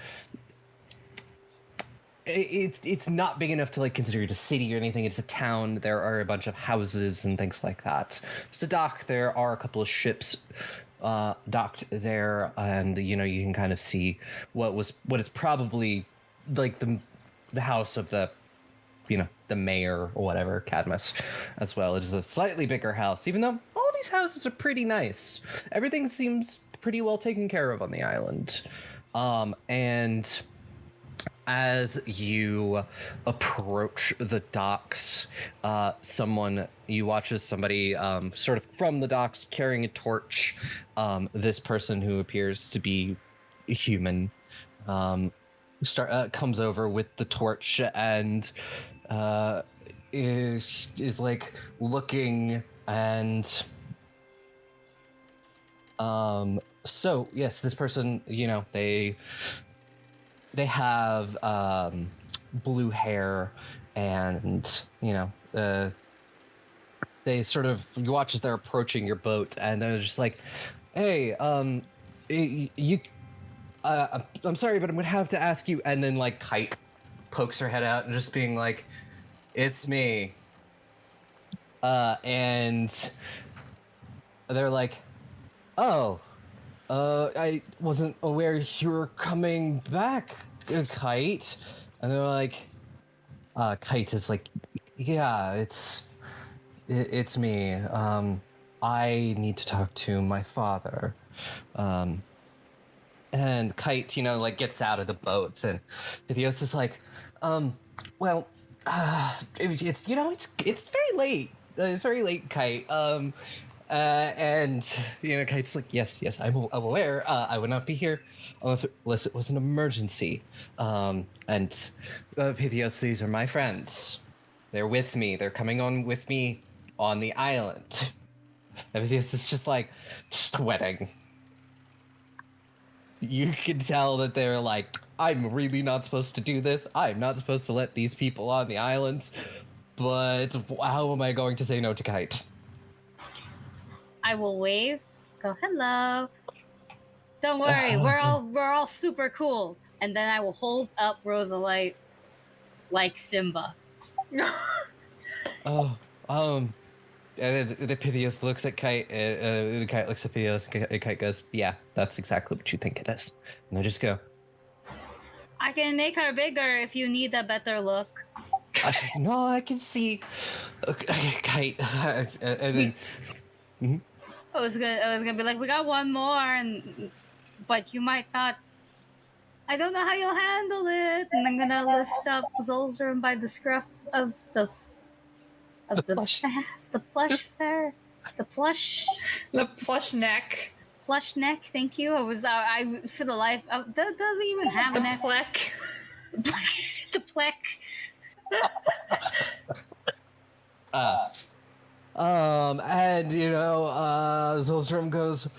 not big enough to like consider it a city or anything. It's a town. There are a bunch of houses and things like that. There's a dock. There are a couple of ships docked there, and you can kind of see what is probably like the house of the mayor or whatever, Cadmus, as well. It is a slightly bigger house, even though all these houses are pretty nice. Everything seems pretty well taken care of on the island. And as you approach the docks, you watch as somebody sort of from the docks carrying a torch, this person who appears to be human, comes over with the torch and is like looking and so yes, this person, they have blue hair, and they sort of, you watch as they're approaching your boat, and they're just like, hey, I'm sorry, but I'm gonna have to ask you. And then like Kyte pokes her head out and just being like, it's me. And they're like, oh, I wasn't aware you were coming back, Kyte. And they're like, Kyte is like, yeah, it's me. I need to talk to my father. And Kyte, like gets out of the boat, and Pythios is like, well, it's very late. It's very late, Kyte. And Kyte's like, yes, I'm aware. I would not be here unless it was an emergency. And Pythios, these are my friends. They're with me. They're coming on with me on the island. And Pythios is just like sweating. You can tell that they're like I'm really not supposed to do this. I'm not supposed to let these people on the island. But how am I going to say no to Kyte? I will wave. Go hello. Don't worry, we're all super cool. And then I will hold up Rosalite like Simba. And the Pythias looks at Kyte. Kyte looks at Pythias. And Kyte goes, "Yeah, that's exactly what you think it is." And I just go, I can make her bigger if you need a better look. "No, I can see Kyte." And then, I was gonna be like, we got one more, but you might not. I don't know how you'll handle it, and I'm gonna lift up Zolzern by the scruff of the plush neck. Plush neck. Thank you. It was I for the life. That doesn't even have the a neck. Plek. The plek. And Zolstrom goes,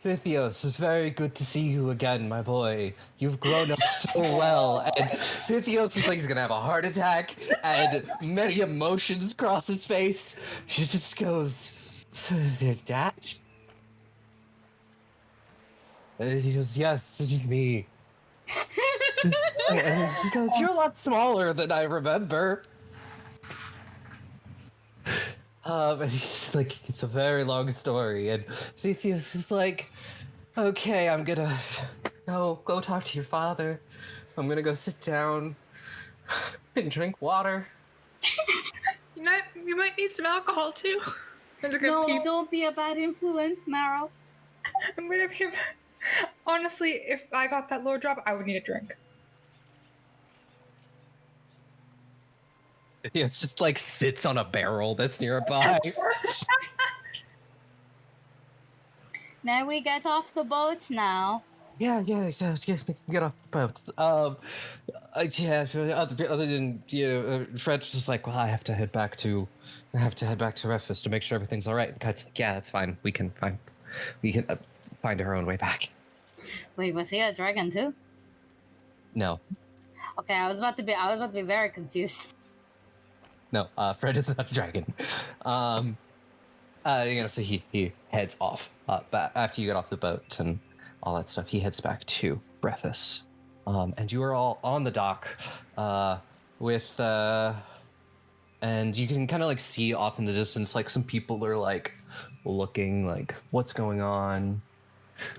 Pythios, it's very good to see you again, my boy. You've grown up so well. And Pythios is like he's gonna have a heart attack, and many emotions cross his face. He just goes, Dad? And he goes, yes, it is me. And he goes, you're a lot smaller than I remember. And he's like, it's a very long story, and Pythios is like, okay, I'm gonna go talk to your father. I'm gonna go sit down and drink water. You might need some alcohol too. No, don't be a bad influence, Marrow. I'm gonna be. Honestly, if I got that low drop, I would need a drink. It's just like sits on a barrel that's nearby. May we get off the boat now? Yeah, yes, we can get off the boat. Other than Fred was just like, well, I have to head back to Reavers to make sure everything's all right. And Kyte's like, yeah, that's fine. We can find our own way back. Wait, was he a dragon too? No. Okay, I was about to be very confused. No, Fred is not a dragon. So he heads off. After you get off the boat and all that stuff, he heads back to Reavers. And you are all on the dock and you can kind of like see off in the distance, like some people are like looking like what's going on.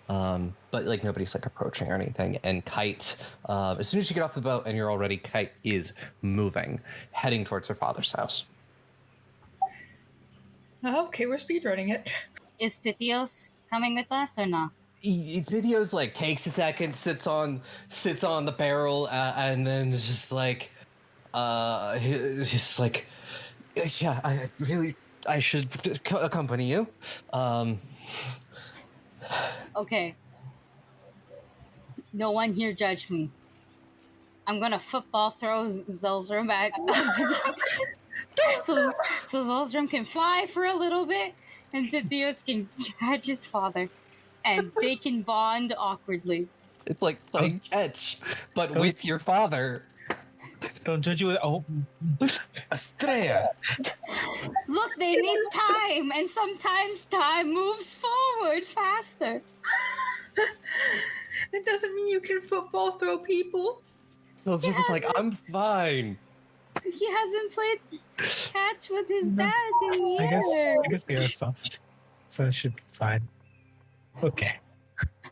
But like nobody's like approaching or anything. And Kyte, as soon as you get off the boat and you're all ready, Kyte is moving, heading towards her father's house. Okay, we're speedrunning it. Is Pythios coming with us or not? Pythios like takes a second, sits on the barrel, and then is just like, yeah, I should accompany you. Okay. No one here judge me. I'm gonna football throw Zolzrum back. so Zolzrum can fly for a little bit, and Pythios can catch his father, and they can bond awkwardly. It's like playing catch, but with your father. Don't judge you with Estrella. Look, they need time, and sometimes time moves forward faster. That doesn't mean you can football throw people. Zolzrum's like, I'm fine. He hasn't played catch with his dad in years. I guess they are soft, so it should be fine. Okay.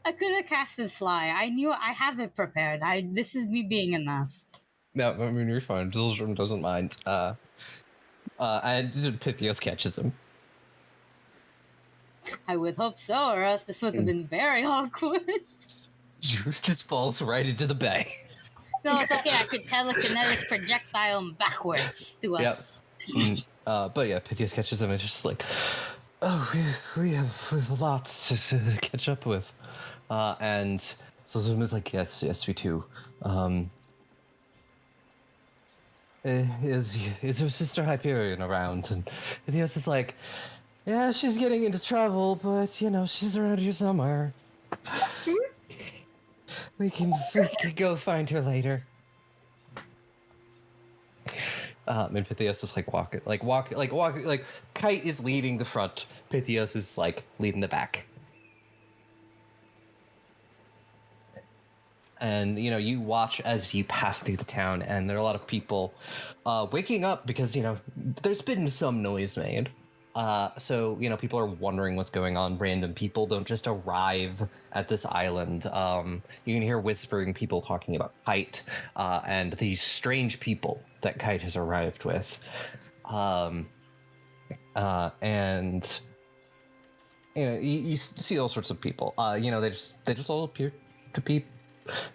I could have casted fly. I knew I have it prepared. This is me being an ass. No, I mean you're fine. Zolzrum doesn't mind. And Pythios catches him. I would hope so, or else this would have been very awkward. Just falls right into the bay. No, it's okay. I could telekinetic projectile him backwards to us. Yep. But yeah, Pythios catches him and it's just like, oh, we have a lot to catch up with. And Zolzrum is like, yes, we do. Is her sister Hyperion around? And Pythios is like, yeah, she's getting into trouble, but she's around here somewhere. We can go find her later. And Pythios is walking. Kyte is leading the front. Pythios is leading the back. And you watch as you pass through the town, and there are a lot of people waking up because there's been some noise made. So people are wondering what's going on. Random people don't just arrive at this island. You can hear whispering, people talking about Kyte and these strange people that Kyte has arrived with. And you see all sorts of people. They just all appear to be.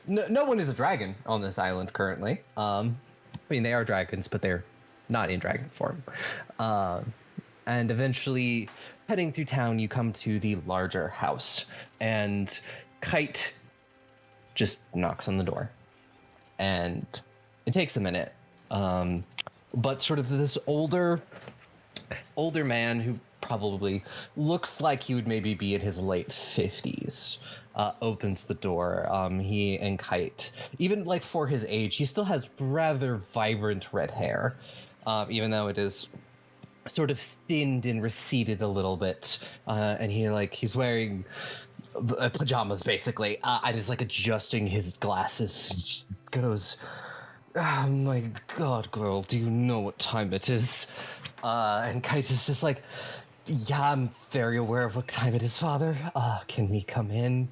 No one is a dragon on this island currently. They are dragons, but they're not in dragon form. And eventually, heading through town, you come to the larger house, and Kyte just knocks on the door. And it takes a minute, but sort of this older man who probably looks like he would maybe be in his late 50s opens the door. He and Kyte, even for his age, he still has rather vibrant red hair, even though it is sort of thinned and receded a little bit, and he's wearing pajamas basically, and is adjusting his glasses. He goes, "Oh my god, girl, do you know what time it is?" And Kyte is just "Yeah, I'm very aware of what time it is, father. Can we come in?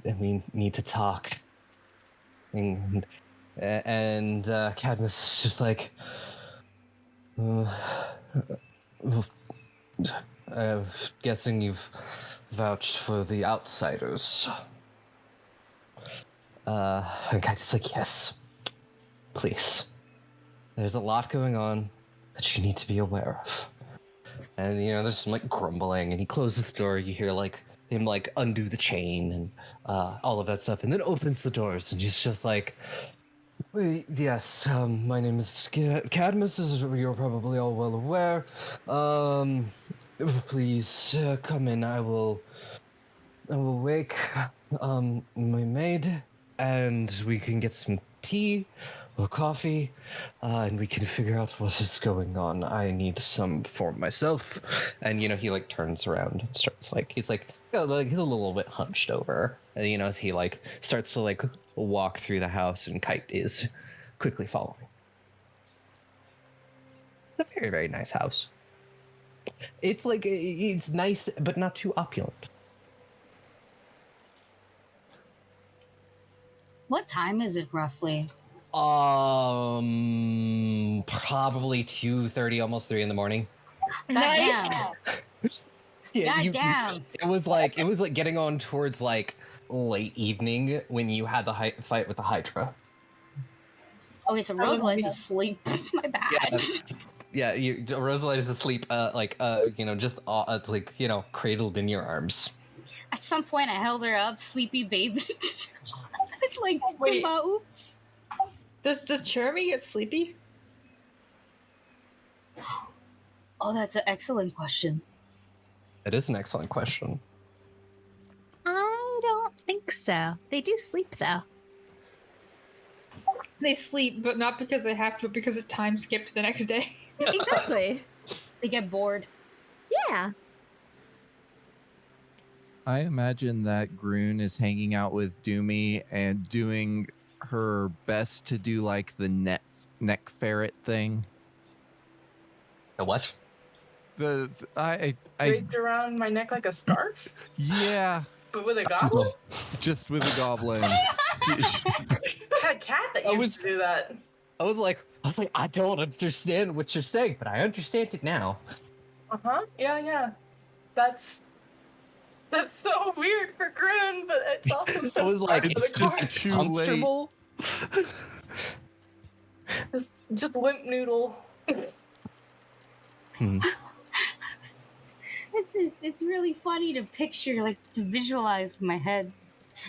We need to talk." And Cadmus is just I'm guessing you've vouched for the outsiders. And Kyte's yes. Please. There's a lot going on that you need to be aware of. And, there's some, grumbling, and he closes the door. You hear, him, undo the chain and all of that stuff, and then opens the doors, and he's just yes, my name is Cadmus, as you're probably all well aware. Please come in. I will wake my maid, and we can get some tea or coffee, and we can figure out what is going on. I need some for myself. And he turns around and starts he's a little bit hunched over, and as he starts to walk through the house, and Kyte is quickly following. It's a very, very nice house. It's it's nice but not too opulent. What time is it roughly? Probably 2:30, almost 3 in the morning. Nice. Yeah, Damn. It was getting on towards late evening when you had the fight with the Hydra. Okay, so Rosalight's asleep. My bad. Yeah, Rosalight is asleep. Cradled in your arms. At some point, I held her up, sleepy baby. Wait. Oops. Does Jeremy get sleepy? Oh, that's an excellent question. It is an excellent question. I don't think so. They do sleep, though. They sleep, but not because they have to, but because it's time skipped the next day. Exactly. They get bored. Yeah. I imagine that Groon is hanging out with Doomy and doing her best to do the neck ferret thing. The what? I Draped around my neck like a scarf? Yeah. But with a goblin? Just with a goblin. I had a cat that used to do that. I was like, I don't understand what you're saying, but I understand it now. Uh-huh. Yeah. That's so weird for Grun, but it's also so I was like, it's just too comfortable. just limp noodle. It's really funny to picture, to visualize in my head.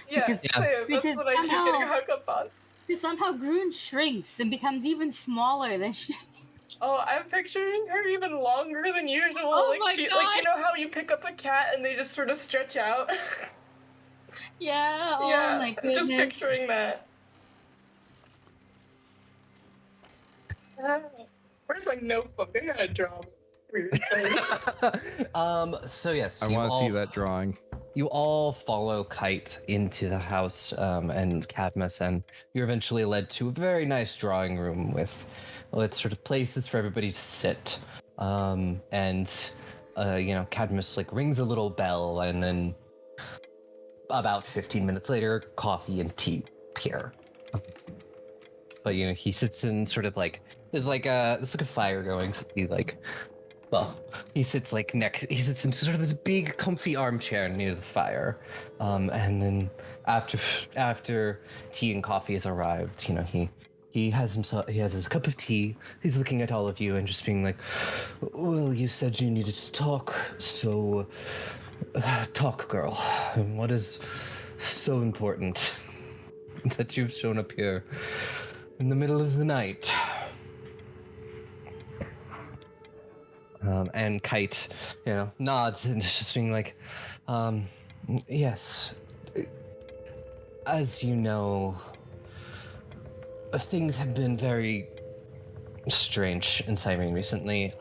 Yes, that's what I keep getting hung up on. Because somehow Groon shrinks and becomes even smaller than she. Oh, I'm picturing her even longer than usual. Oh my God. How you pick up a cat and they just sort of stretch out. Yeah, oh yeah, my I'm goodness. just picturing that. Where's my notebook? I gotta draw this. So yes, I want to see that drawing. You all follow Kyte into the house, and Cadmus, and you're eventually led to a very nice drawing room with sort of places for everybody to sit. And Cadmus like rings a little bell, and then about 15 minutes later, coffee and tea appear. But he sits in sort of like there's like a fire going, so he sits in sort of this big comfy armchair near the fire. And then after tea and coffee has arrived, he has his cup of tea. He's looking at all of you and just being like, well, you said you needed to talk, so talk, girl. What is so important that you've shown up here in the middle of the night? And Kyte, nods and just being like, yes. As you know, things have been very strange in Cyrene recently,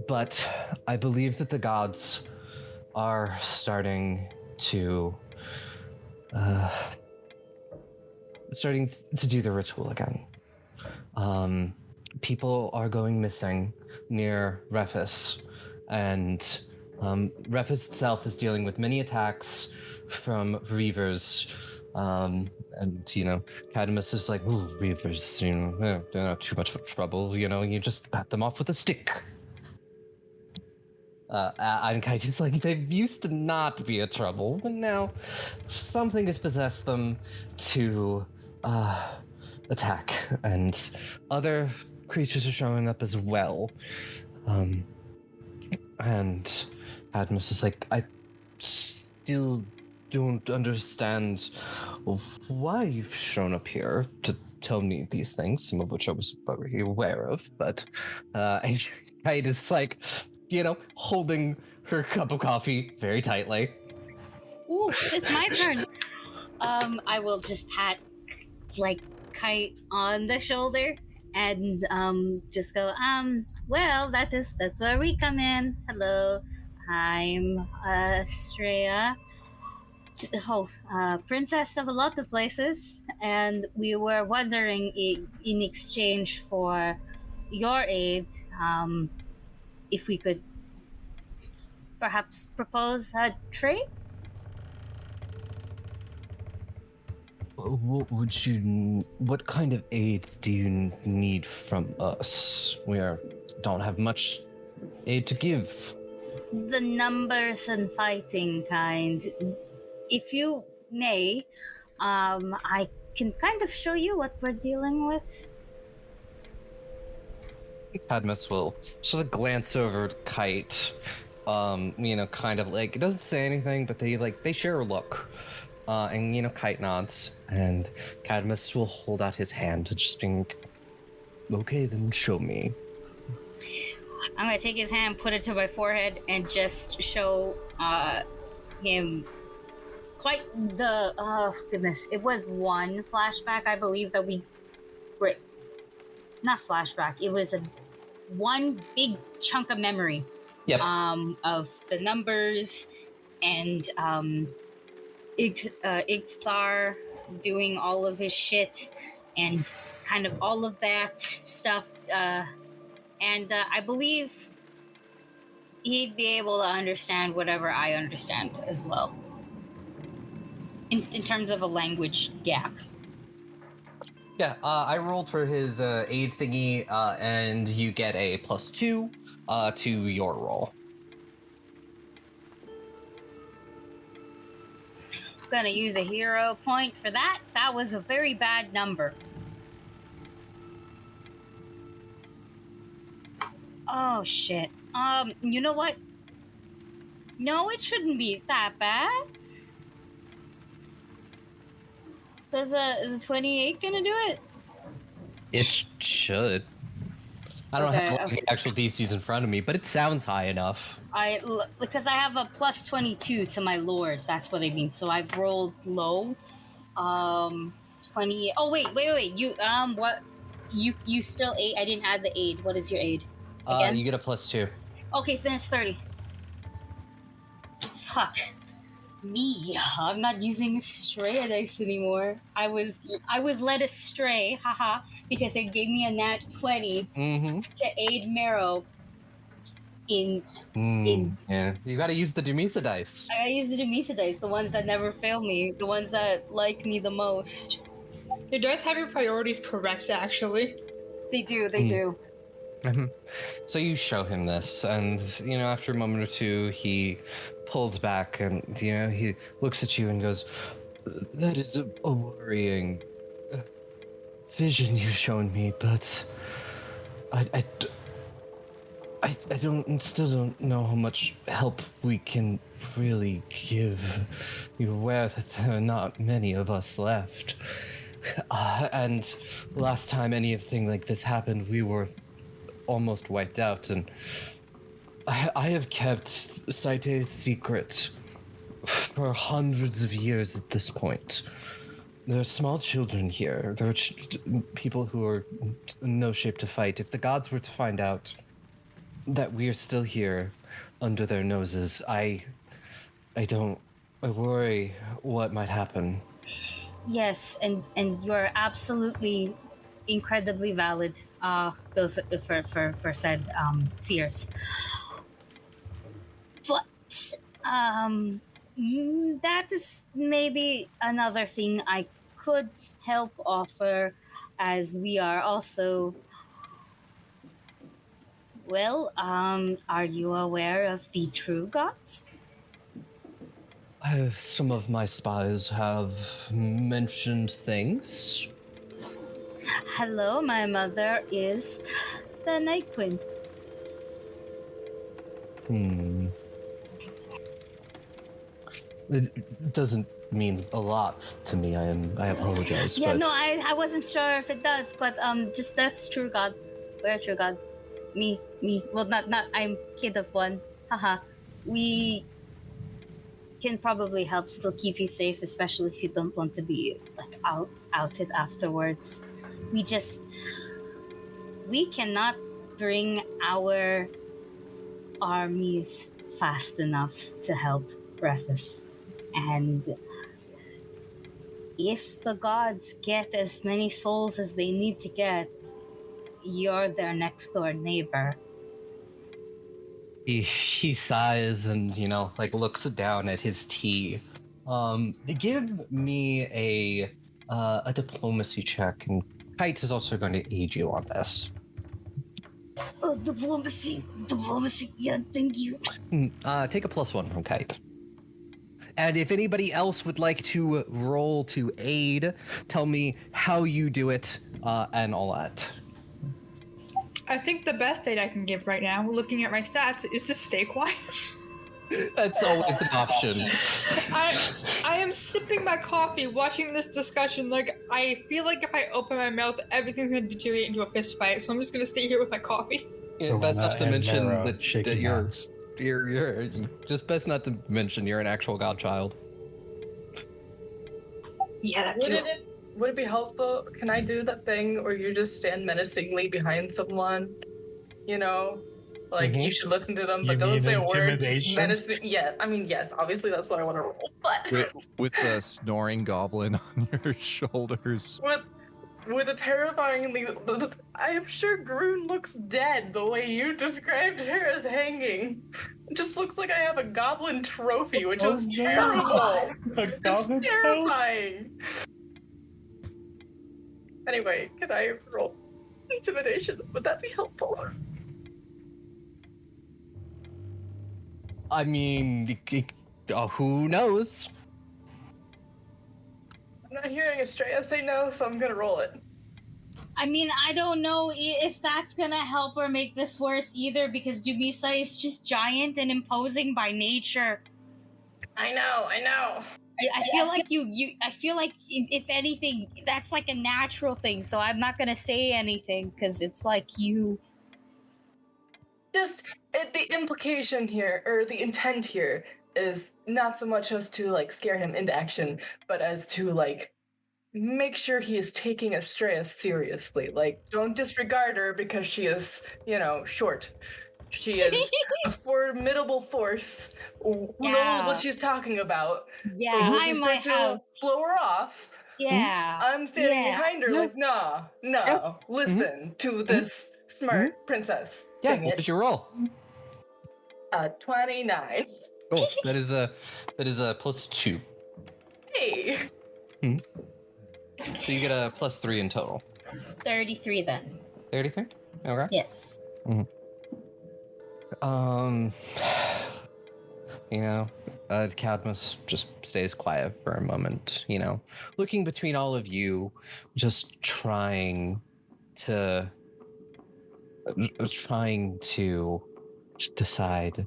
but I believe that the gods are starting to do the ritual again. People are going missing near Reavers, and Reavers itself is dealing with many attacks from Reavers. And Cadmus is like, ooh, Reavers, they're not too much of trouble, you just pat them off with a stick. And Kyte is like, they used to not be a trouble, but now something has possessed them to attack, and other creatures are showing up as well. And Cadmus is like, I still don't understand why you've shown up here to tell me these things, some of which I was already aware of, but and Kyte is like, holding her cup of coffee very tightly. Ooh, it's my turn. I will just pat Kyte on the shoulder and just go, well, that's where we come in. Hello, I'm Astrea, princess of a lot of places, and we were wondering in exchange for your aid, if we could perhaps propose a trade. What kind of aid do you need from us? We don't have much aid to give. The numbers and fighting kind. If you may, I can kind of show you what we're dealing with. Cadmus will sort of glance over at Kyte, kind of like, it doesn't say anything, but they share a look. And Kyte nods, and Cadmus will hold out his hand, just being, okay, then show me. I'm gonna take his hand, put it to my forehead, and just show him quite the goodness. It was one flashback, I believe, that we not flashback. It was one big chunk of memory. Yep. Of the numbers and Igthar doing all of his shit and kind of all of that stuff. And I believe he'd be able to understand whatever I understand as well. In terms of a language gap. Yeah, I rolled for his aid thingy, and you get a +2 to your roll. Gonna use a hero point for that. That was a very bad number. Oh shit. You know what? No, it shouldn't be that bad. Is a 28 gonna do it? It should. I don't have the actual DCs in front of me, but it sounds high enough. Because I have a plus 22 to my lures. That's what I mean. So I've rolled low. 20. Oh wait. You what? You still 8. I didn't add the aid. What is your aid? Again? You get a +2. Okay, then it's 30. Fuck me. I'm not using Estrella dice anymore. I was led astray, haha, because they gave me a nat 20 to aid Marrow in yeah. You gotta use the Dumisa dice. I gotta use the Dumisa dice, the ones that never fail me, the ones that like me the most. Your dice have your priorities correct, actually. They do. So you show him this, and after a moment or two, he pulls back, and he looks at you and goes, "That is a worrying vision you've shown me, but I still don't know how much help we can really give. You're aware that there are not many of us left, and last time anything like this happened, we were almost wiped out, and I have kept Sitae's secret for hundreds of years at this point. There are small children here. There are people who are in no shape to fight. If the gods were to find out that we are still here under their noses, I worry what might happen." Yes, and you're absolutely incredibly valid. Those for said fears. But that is maybe another thing I could help offer, as we are also. Well, are you aware of the true gods? Some of my spies have mentioned things. Hello, my mother is the Night Queen. It doesn't mean a lot to me. I apologize. Yeah, but... no, I wasn't sure if it does, but just that's true God. We're true gods. Me. Well, not. I'm kid of one. Haha. We can probably help still keep you safe, especially if you don't want to be like outed afterwards. We cannot bring our armies fast enough to help Reavers. And if the gods get as many souls as they need to get, you're their next door neighbor. He sighs and, looks down at his tea. Give me a diplomacy check, and Kyte is also going to aid you on this. Diplomacy, yeah, thank you. Take a +1 from Kyte. And if anybody else would like to roll to aid, tell me how you do it, and all that. I think the best aid I can give right now, looking at my stats, is to stay quiet. That's always an option. I am sipping my coffee, watching this discussion. Like, I feel like if I open my mouth, everything's going to deteriorate into a fist fight. So I'm just going to stay here with my coffee. Yeah, best not to mention that you're just best not to mention you're an actual godchild. Yeah, that too. Would it be helpful? Can I do that thing where you just stand menacingly behind someone? You should listen to them, but don't say a word. Just menacing. Yeah, I mean, yes, obviously that's what I want to roll. But with the snoring goblin on your shoulders. With a terrifyingly, I am sure Groon looks dead the way you described her as hanging. It just looks like I have a goblin trophy, which is terrible. It's terrifying. Anyway, can I roll intimidation? Would that be helpful? I mean, who knows? I'm not hearing Estrella say no, so I'm gonna roll it. I mean, I don't know if that's gonna help or make this worse either, because Dumisa is just giant and imposing by nature. I know. I feel like I feel like if anything, that's like a natural thing. So I'm not gonna say anything because it's like you just the implication here, or the intent here, is not so much as to like scare him into action, but as to like make sure he is taking Estrella seriously. Like, don't disregard her because she is, short. She is a formidable force who knows what she's talking about. Yeah, so when I you might start have. to blow her off, Yeah. I'm standing Yeah. behind her like, no, listen to this smart princess. Yeah, Dang what it. did you roll? 29. Cool. That is a +2. Hey. So you get a +3 in total. 33 then. 33? Okay. Yes. Cadmus just stays quiet for a moment, looking between all of you, just trying to decide,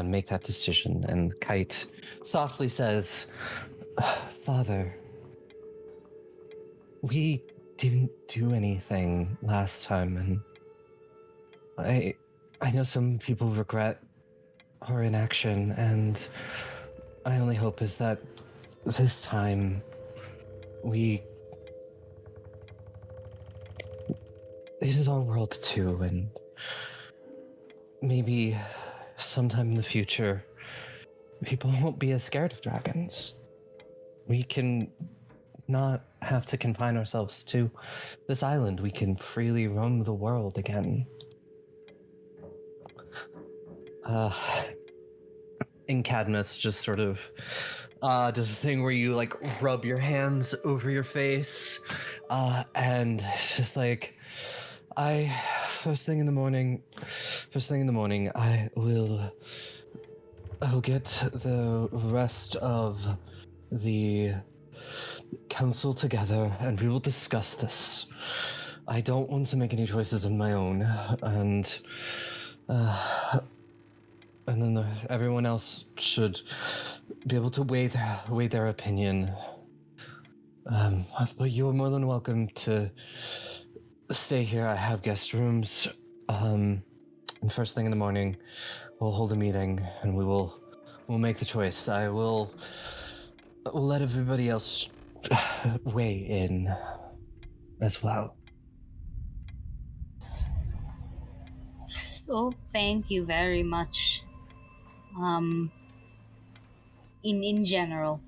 make that decision. And Kyte softly says, Father, we didn't do anything last time, and I know some people regret our inaction, and my only hope is that this time it is our world too, and maybe sometime in the future people won't be as scared of dragons. We can not have to confine ourselves to this island. We can freely roam the world again. And Cadmus just sort of does a thing where you like rub your hands over your face, and it's just like, first thing in the morning, I will get the rest of the council together and we will discuss this. I don't want to make any choices of my own, and then everyone else should be able to weigh their opinion. But you're more than welcome to stay here. I have guest rooms. And first thing in the morning, we'll hold a meeting and we'll make the choice. We'll let everybody else weigh in as well. So thank you very much. In general.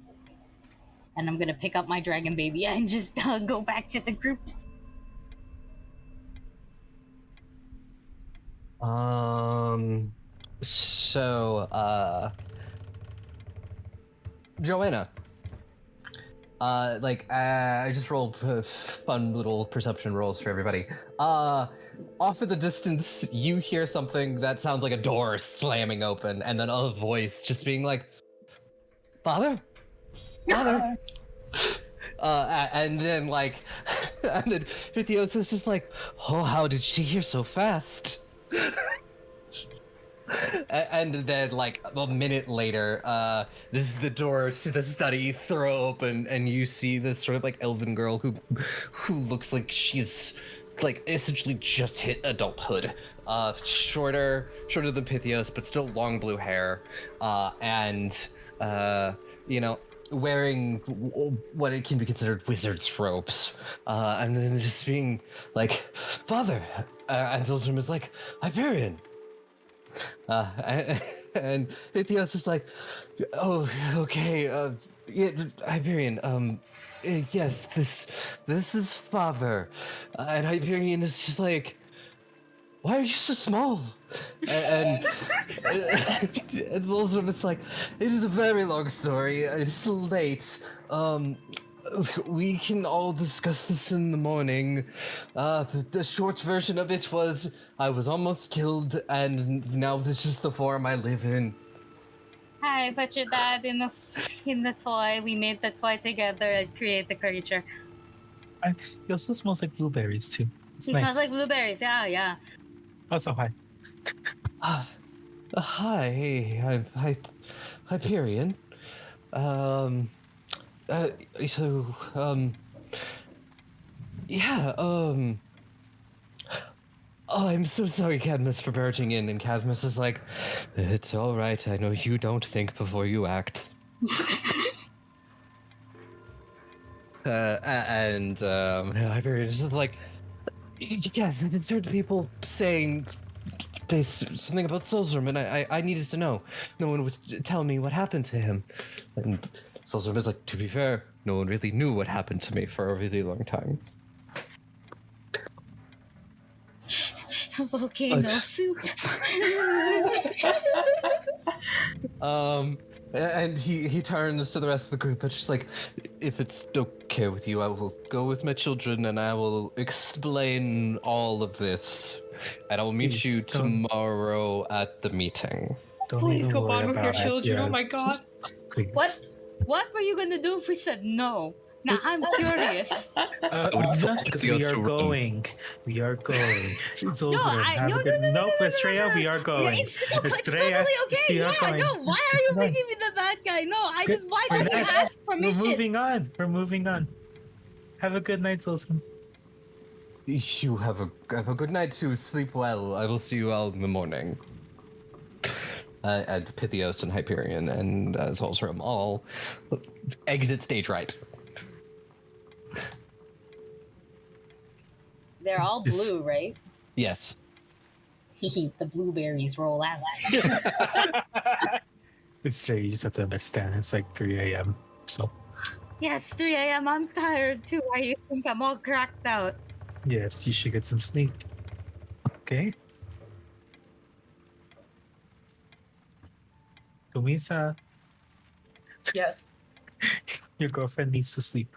And I'm gonna pick up my dragon baby and just go back to the group. Joanna. I just rolled fun little perception rolls for everybody. Off in the distance, you hear something that sounds like a door slamming open, and then a voice just being like, Father? Father? And then Vithios is just like, oh, how did she hear so fast? And then a minute later, this is the door to the study throw open, and you see this sort of elven girl who looks like she's essentially just hit adulthood. Shorter than Pythios, but still long blue hair, and wearing what it can be considered wizard's robes, and then just being like, Father, and Zilzum is like, Hyperion. And Pythios is like, oh, okay, yeah, Hyperion, yes, this is Father. And Hyperion is just like, why are you so small? And it's also, it's like, it is a very long story. It's late. We can all discuss this in the morning. The short version of it was, I was almost killed, and now this is the form I live in. I put your dad in the toy. We made the toy together and create the creature. He also smells like blueberries too. He smells like blueberries. Yeah. Also, hi. Hi, Hyperion. Oh, I'm so sorry, Cadmus, for barging in. And Cadmus is like, it's all right. I know you don't think before you act. Hyperion is like, yes, I just heard people saying something about Solzrum, and I needed to know. No one would tell me what happened to him. And Solzrum is like, to be fair, no one really knew what happened to me for a really long time. Volcano soup. And he turns to the rest of the group and just like, if it's okay with you, I will go with my children and I will explain all of this. And I will meet you tomorrow at the meeting. Please go bond with your children. Oh my god. Please. What were you gonna do if we said no? Now I'm curious. We are going. We are going. No, Estrella, we are going. It's totally okay. Yeah, no. Why are you making me the bad guy? No, why did you ask permission? We're moving on. Have a good night, Zulson. You have a good night too. Sleep well. I will see you all in the morning. And Pythios and Hyperion and Solzrum all exit stage right. They're all blue, right? Yes. The blueberries roll out. It's straight. You just have to understand. It's like 3 a.m. So. Yeah, it's 3 a.m. I'm tired too. Why you think I'm all cracked out? Yes, you should get some sleep. Okay. Lumisa. Yes. Your girlfriend needs to sleep.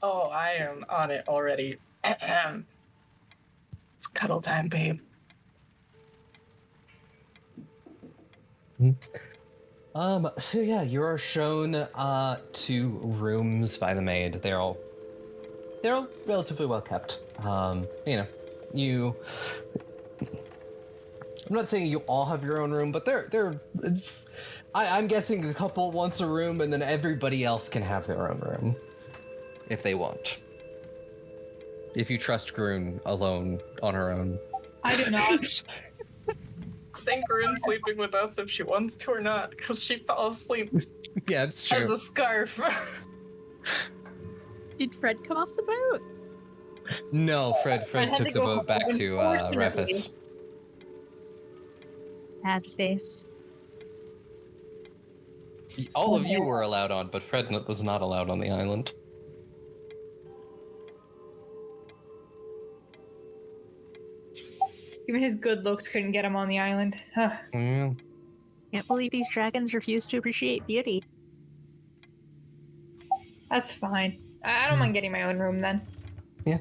Oh, I am on it already. It's cuddle time, babe. So yeah, you are shown 2 rooms by the maid. They're all relatively well kept. I'm not saying you all have your own room, but I'm guessing the couple wants a room, and then everybody else can have their own room if they want. If you trust Groon alone on her own. I do not. I think Groon's sleeping with us if she wants to or not, because she fell asleep. Yeah, it's true. As a scarf. Did Fred come off the boat? No, Fred took the boat back to Reavers. Bad face. All of you were allowed on, but Fred was not allowed on the island. Even his good looks couldn't get him on the island. Huh. Mm. Can't believe these dragons refuse to appreciate beauty. That's fine. I don't mind getting my own room then. Yeah.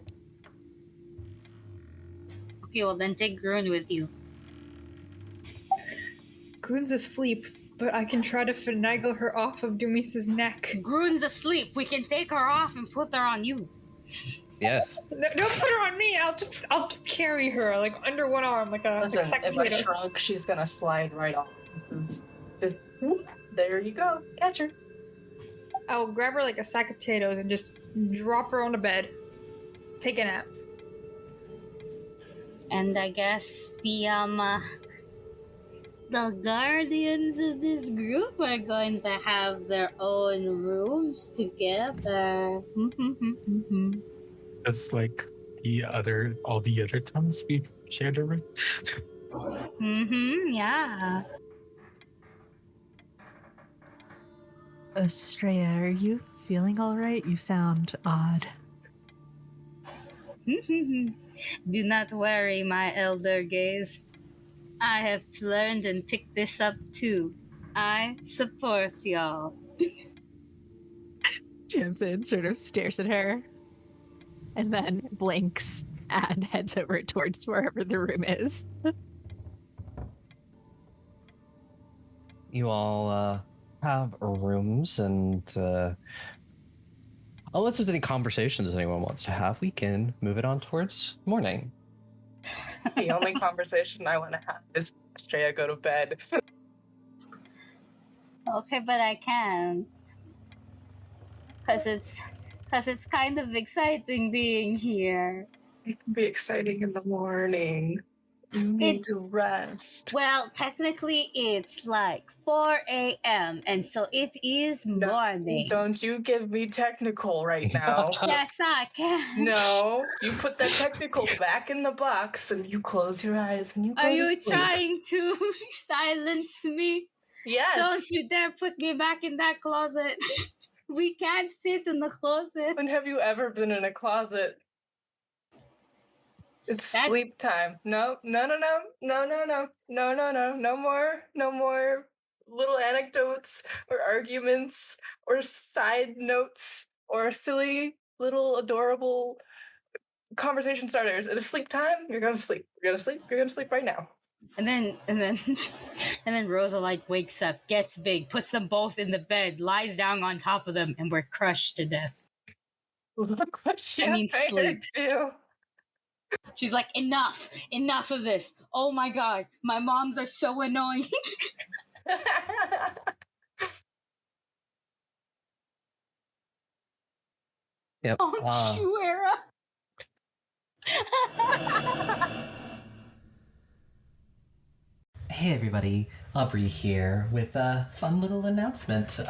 Okay, well then take Grun with you. Groon's asleep, but I can try to finagle her off of Dumisa's neck. Grun's asleep. We can take her off and put her on you. Yes. Don't put her on me. I'll just carry her like under one arm, like a Listen, like if I shrug, she's gonna slide right off. There you go. Catch her. I'll grab her like a sack of potatoes and just drop her on the bed. Take a nap. And I guess the guardians of this group are going to have their own rooms together. Just like all the other times we shared a room. Yeah. Estrella, are you feeling all right? You sound odd. Do not worry, my elder gaze. I have learned and picked this up too. I support y'all. Jamson sort of stares at her and then blinks and heads over towards wherever the room is. You all have rooms, and unless there's any conversations anyone wants to have, we can move it on towards morning. The only conversation I want to have is Estrella go to bed. Okay, but I can't. Cause it's kind of exciting being here. It can be exciting in the morning. You need to rest. Well, technically, it's like 4 a.m., and so it is morning. Don't you give me technical right now. Yes, I can. No, you put that technical back in the box and you close your eyes and you go Are to you sleep. trying to silence me? Yes. Don't you dare put me back in that closet. We can't fit in the closet. When have you ever been in a closet? It's sleep time. No more little anecdotes or arguments or side notes or silly little adorable conversation starters. It is sleep time. You're gonna sleep. You're gonna sleep. You're gonna sleep right now. And then Rosalite wakes up, gets big, puts them both in the bed, lies down on top of them, and we're crushed to death. Look what she sleep. Do. She's like, enough of this. Oh my god, my moms are so annoying. Yep. Don't you, Era? Hey everybody, Aubrey here with a fun little announcement.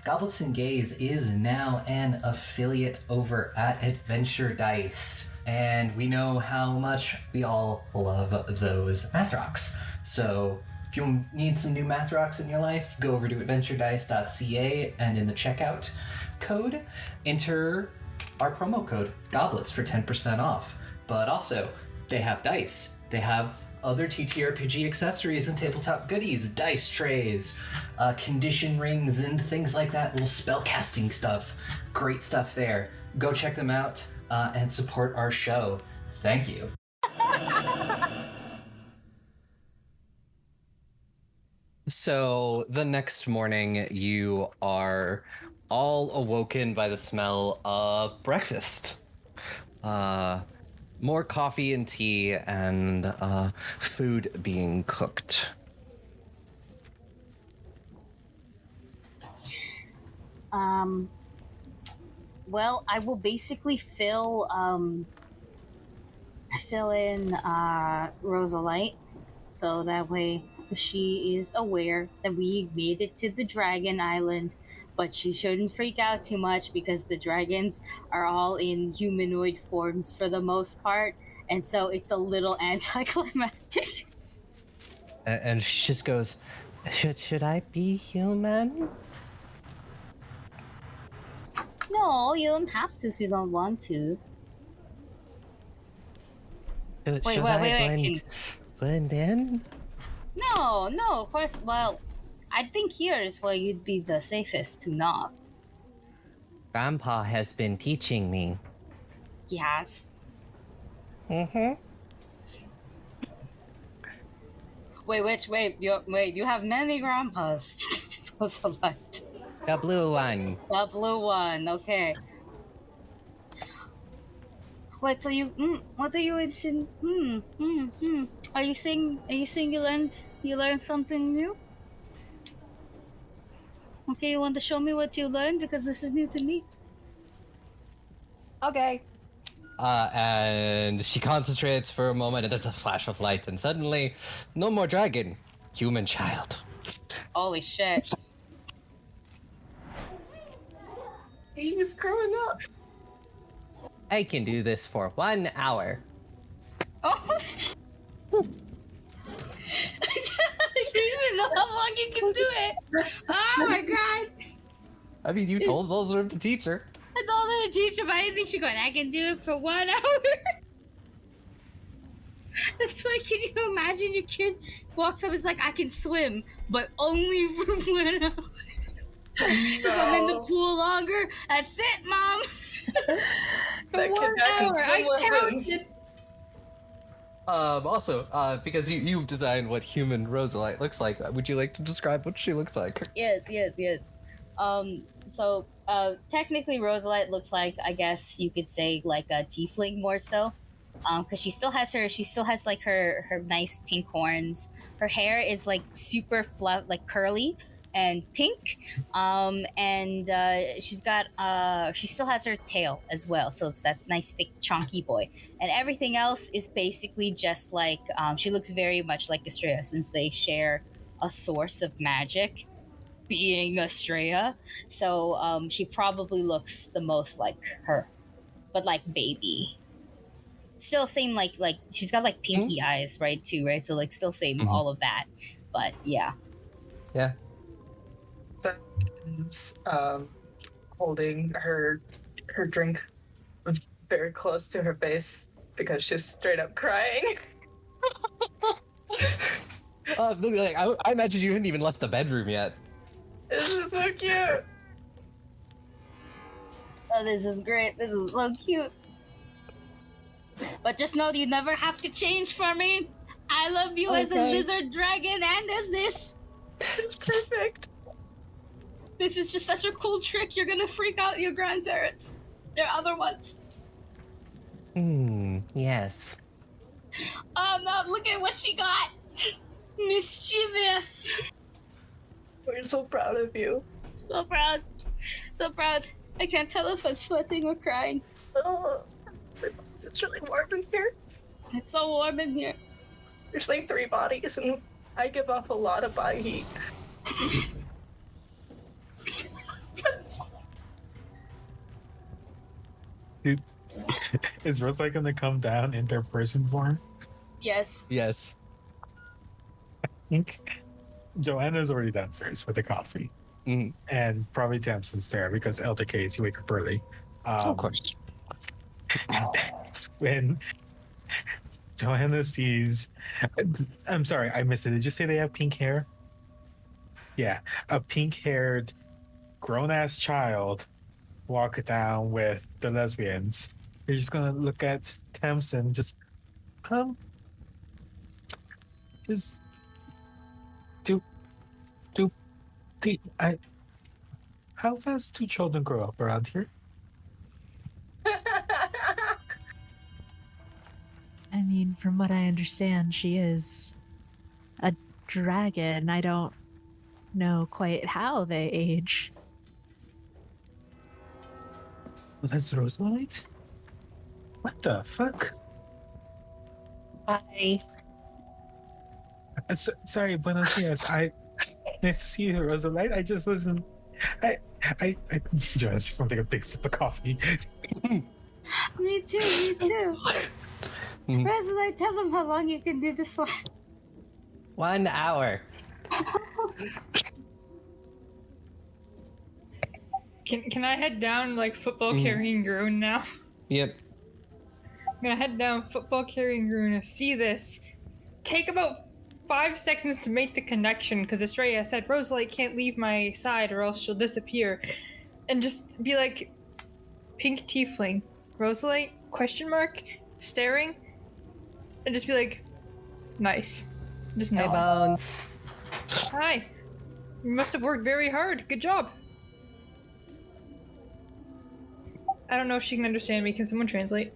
Goblets and Gaze is now an affiliate over at Adventure Dice, and we know how much we all love those math rocks. So if you need some new math rocks in your life, go over to adventuredice.ca and in the checkout code, enter our promo code GOBLETS for 10% off. But also, they have dice. They have other TTRPG accessories and tabletop goodies, dice trays, condition rings, and things like that, little spell casting stuff. Great stuff there. Go check them out and support our show. Thank you. So the next morning, you are all awoken by the smell of breakfast. More coffee and tea and food being cooked. Well, I will basically fill in Rosalite, so that way she is aware that we made it to the Dragon Island, but she shouldn't freak out too much because the dragons are all in humanoid forms for the most part, and so it's a little anticlimactic. And she just goes, should I be human? No, you don't have to if you don't want to. Wait. Blend in? No, of course. Well, I think here is where you'd be the safest to not. Grandpa has been teaching me. Yes. Mm-hmm. Wait, you have many grandpas. Select. The blue one. The blue one, okay. Wait, so what are you Are you saying you learned something new? Okay, you want to show me what you learned because this is new to me? Okay. And she concentrates for a moment, and there's a flash of light, and suddenly, no more dragon, human child. Holy shit. He's growing up. I can do this for 1 hour. Oh. You even know how long you can do it. Oh my god. I mean, you told her to teach her. I told her to teach her, but I didn't think she's going, I can do it for 1 hour. It's like, can you imagine your kid walks up and is like, I can swim, but only for 1 hour. No. I'm in the pool longer. That's it, Mom. That 1 hour. I counted. Also, because you've designed what human Rosalite looks like, would you like to describe what she looks like? Yes. So technically Rosalite looks like, I guess you could say, like a tiefling more so. Because she still has like her nice pink horns. Her hair is like super fluff, like curly, and pink. And she's got she still has her tail as well, so it's that nice thick chunky boy. And everything else is basically just like she looks very much like Estrella since they share a source of magic, being Estrella. So she probably looks the most like her, but like baby. Still same like she's got like pinky eyes, right, too, right? So like still same all of that. But yeah. Yeah. So holding her drink very close to her face because she's straight up crying. Like, I imagine you hadn't even left the bedroom yet. This is so cute. Oh, this is great. This is so cute. But just know you never have to change for me. I love you as a lizard dragon and as this. It's perfect. This is just such a cool trick. You're gonna freak out your grandparents. There are other ones. Yes. Oh no, look at what she got. Mischievous. We're so proud of you. So proud. So proud. I can't tell if I'm sweating or crying. Oh, it's really warm in here. It's so warm in here. There's like 3 bodies, and I give off a lot of body heat. Dude, is Rosalie gonna come down in their person form? Yes. Yes. I think Joanna's already downstairs with the coffee. And probably Tamsin's there because Elder Case, you wake up early. Of course. When Joanna sees... I'm sorry, I missed it. Did you say they have pink hair? Yeah, a pink-haired, grown-ass child walk down with the lesbians. You're just gonna look at Tamsin, just... How fast do children grow up around here? I mean, from what I understand, she is a dragon. I don't know quite how they age. Well, that's Rosalite? What the fuck? Hi. Sorry, buenos dias. Nice to see you, Rosalite. I just wasn't... just want to take a big sip of coffee. Me too. Rosalie, tell them how long you can do this for. 1 hour. Can I head down like football carrying Groon now? Yep. I'm gonna head down football carrying Groon. See this. Take about 5 seconds to make the connection because Estrella said Rosalie can't leave my side or else she'll disappear. And just be like, pink tiefling, Rosalie, ? Staring. And just be like, nice. Just Hey, nod. Bones. Hi. You must have worked very hard. Good job. I don't know if she can understand me. Can someone translate?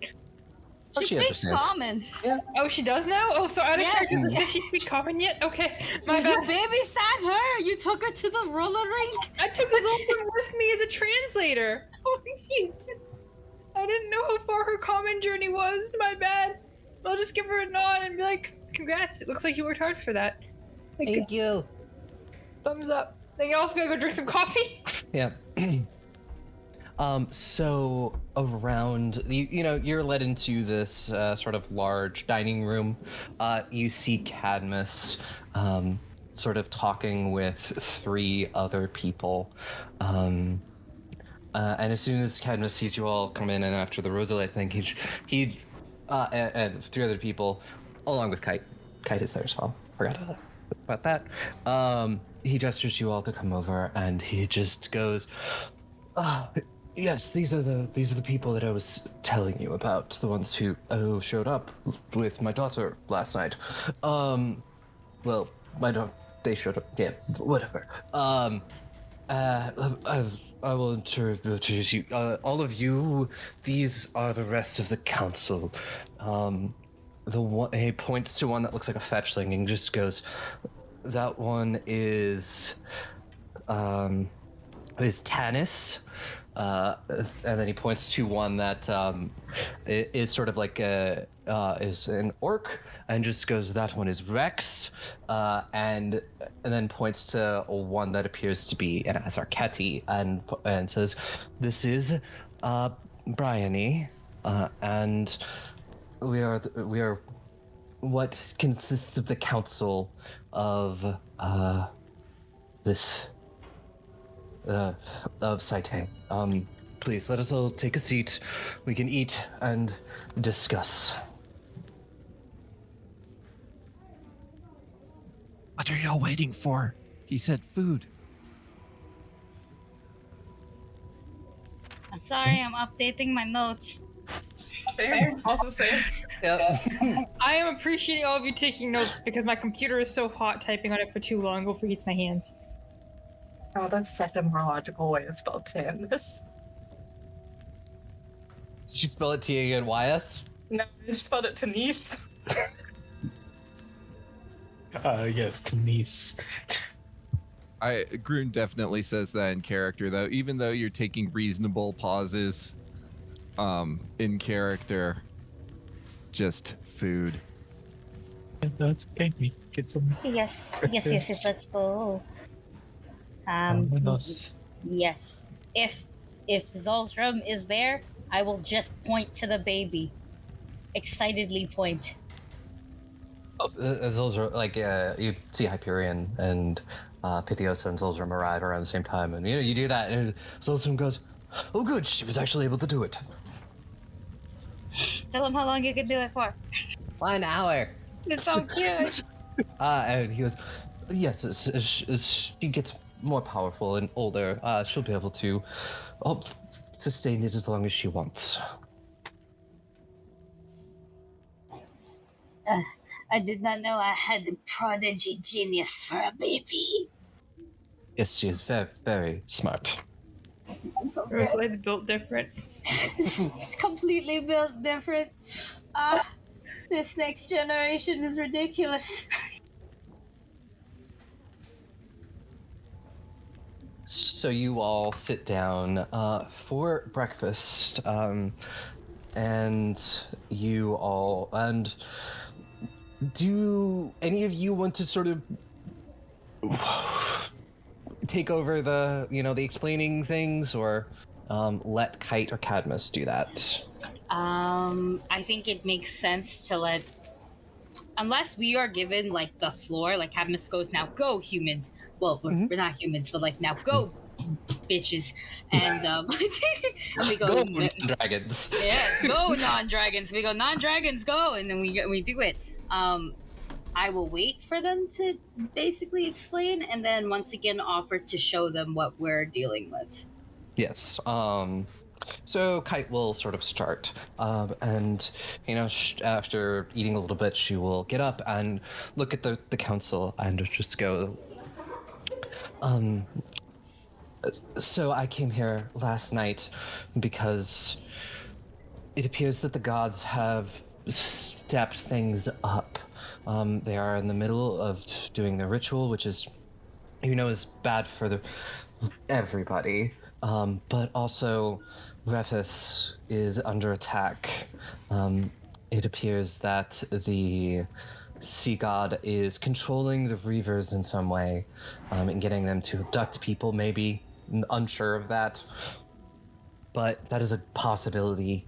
She speaks common. Yeah. Oh, she does now? Oh, so out of Yes. character, does she speak common yet? Okay, my You bad. babysat her. You took her to the roller rink. I took this woman with me as a translator. Oh, Jesus. I didn't know how far her common journey was. My bad. I'll just give her a nod and be like, congrats. It looks like you worked hard for that. Like, Thank you. thumbs up. Then you're also gonna go drink some coffee? Yeah. So around you're led into this sort of large dining room. You see Cadmus sort of talking with 3 other people. And as soon as Cadmus sees you all come in, and after the Rosalie thing, he and 3 other people, along with Kyte. Kyte is there as well. Forgot about that. He gestures you all to come over, and he just goes, yes, these are the people that I was telling you about, the ones who showed up with my daughter last night. Well, they showed up. Yeah, whatever. I will introduce you. All of you. These are the rest of the council. The one he points to one that looks like a fetchling and just goes, "That one is is Tanis. And then he points to one that is sort of like is an orc, and just goes, that one is Rex, and then points to one that appears to be an Azarketi, and says, this is Bryony, and we are what consists of the council of this of Sitae. Please let us all take a seat. We can eat and discuss. What are y'all waiting for? He said food. I'm sorry, I'm updating my notes. Same. Also same. Yep. I am appreciating all of you taking notes because my computer is so hot typing on it for too long overheats my hands. Oh, that's such a more logical way to spell Tanis. Did you spell it T-A-N-Y-S? No, I just spelled it Tanis. Yes, Denise. Grun definitely says that in character, though. Even though you're taking reasonable pauses, in character, just food. That's okay. We get some. Yes, let's go. Yes. If Zoltram is there, I will just point to the baby. Excitedly point. Zolzra, like you see Hyperion and Pythiosa and Zolzram arrive around the same time, and you do that, and Zolzram goes, "Oh, good, she was actually able to do it." Tell him how long you can do it for. 1 hour. It's so cute. And he goes, "Yes, as she gets more powerful and older, she'll be able to sustain it as long as she wants." I did not know I had a prodigy genius for a baby. Yes, she is very, very smart. So Rosalind's built different. it's completely built different. This next generation is ridiculous. So you all sit down for breakfast, and you all do any of you want to sort of take over the explaining things, or let Kyte or Cadmus do that? I think it makes sense to let, unless we are given like the floor, like Cadmus goes, now go humans. Well, we're not humans, but like now go bitches, and we go non-dragons. Yeah, go non-dragons. We go non-dragons, go, and then we do it. I will wait for them to basically explain, and then once again offer to show them what we're dealing with. Yes. So Kyte will sort of start, and after eating a little bit, she will get up and look at the council and just go, so I came here last night because it appears that the gods have stepped things up. They are in the middle of doing the ritual, which is, is bad for everybody. But also, Rephis is under attack. It appears that the sea god is controlling the Reavers in some way, and getting them to abduct people, maybe. Unsure of that. But that is a possibility.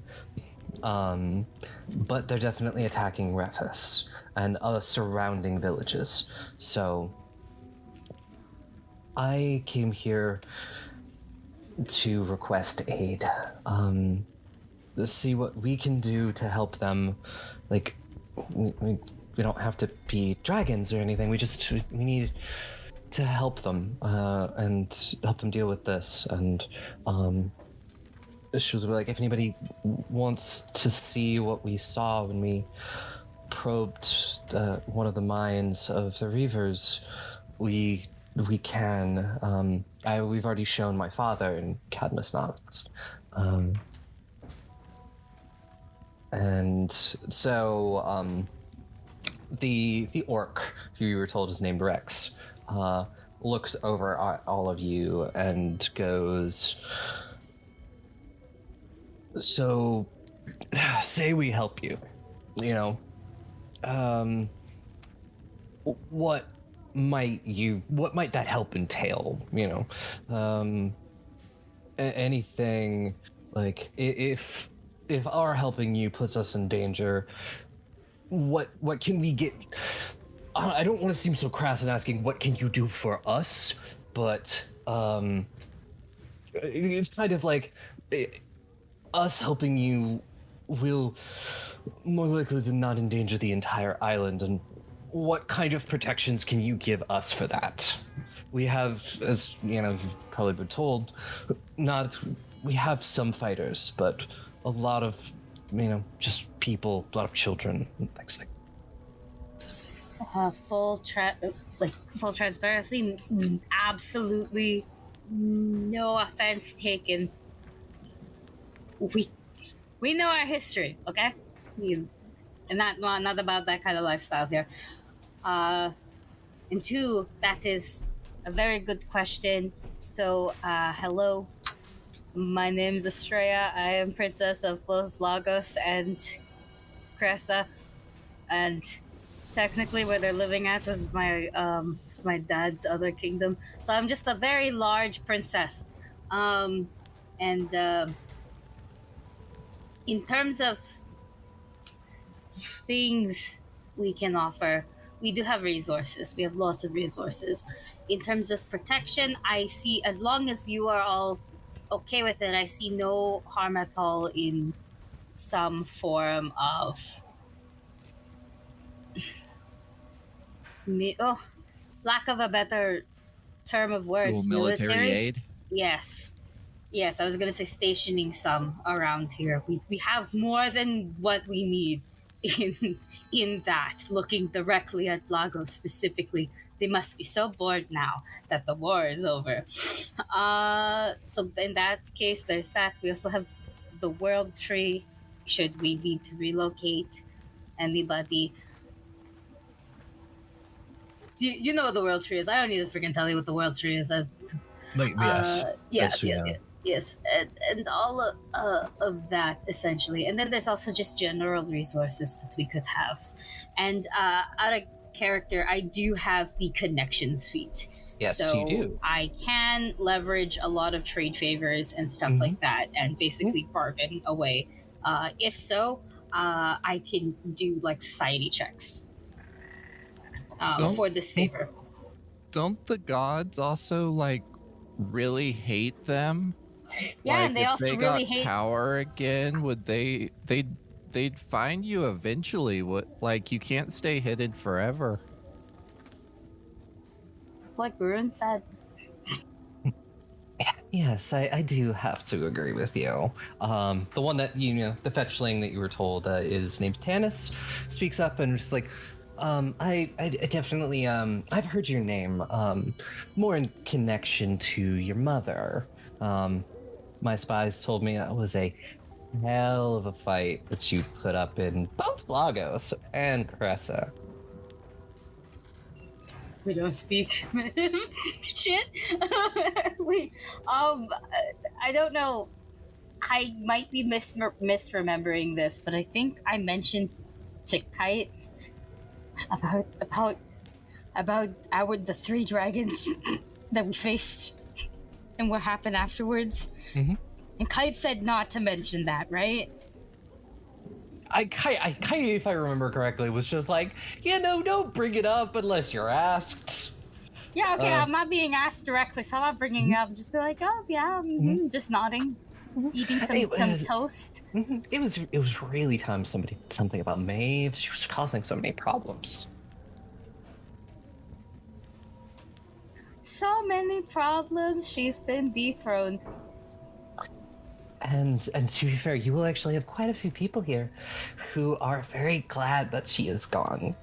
But they're definitely attacking Rephis and surrounding villages. So I came here to request aid. To see what we can do to help them. Like, we don't have to be dragons or anything. We need to help them and help them deal with this. And she was like, if anybody wants to see what we saw when we probed one of the mines of the Reavers, we can. We've already shown my father, and Cadmus nods. And so the orc who you were told is named Rex looks over at all of you and goes, so say we help you, what might that help entail? Anything, like if our helping you puts us in danger, what can we get? I don't want to seem so crass in asking what can you do for us, but it's kind of like us helping you will more likely than not endanger the entire island, and what kind of protections can you give us for that? We have, as you've probably been told, we have some fighters, but a lot of, just people, a lot of children, and things like full transparency, absolutely no offense taken. We know our history, okay? And not about that kind of lifestyle here. And two, that is a very good question. So, hello. My name's Estrella. I am princess of both Lagos and Cressa. And technically where they're living at is my dad's other kingdom. So I'm just a very large princess. In terms of things we can offer, we do have resources. We have lots of resources. In terms of protection, I see, as long as you are all okay with it, I see no harm at all in some form of lack of a better term of words, military aid. Yes, I was gonna say stationing some around here. We have more than what we need in that. Looking directly at Lagos specifically, they must be so bored now that the war is over. So in that case, there's that. We also have the World Tree, should we need to relocate anybody. You know what the World Tree is. I don't need to freaking tell you what the World Tree is. Yes. And all of that, essentially. And then there's also just general resources that we could have. And out of character, I do have the connections feat. Yes, so you do. I can leverage a lot of trade favors and stuff like that and basically bargain away. If so, I can do like society checks for this favor. Don't the gods also really hate them? Yeah, and they also really hate power again. They'd find you eventually. You can't stay hidden forever. What Grun said. Yes, I do have to agree with you. The one that the fetchling that you were told is named Tanis, speaks up and just like, I definitely I've heard your name more in connection to your mother. My spies told me that was a hell of a fight that you put up in both Lagos and Cressa. We don't speak shit. I don't know. I might be misremembering this, but I think I mentioned to Kyte about the 3 dragons that we faced and what happened afterwards. Mm-hmm. And Kyte said not to mention that, right? Kyte, if I remember correctly, was just like, don't bring it up unless you're asked. Yeah, okay, I'm not being asked directly, so I'm not bringing it up. Just be like, oh, yeah, just nodding, eating some toast. It was really time somebody did something about Maeve. She was causing so many problems. So many problems. She's been dethroned. And to be fair, you will actually have quite a few people here who are very glad that she is gone.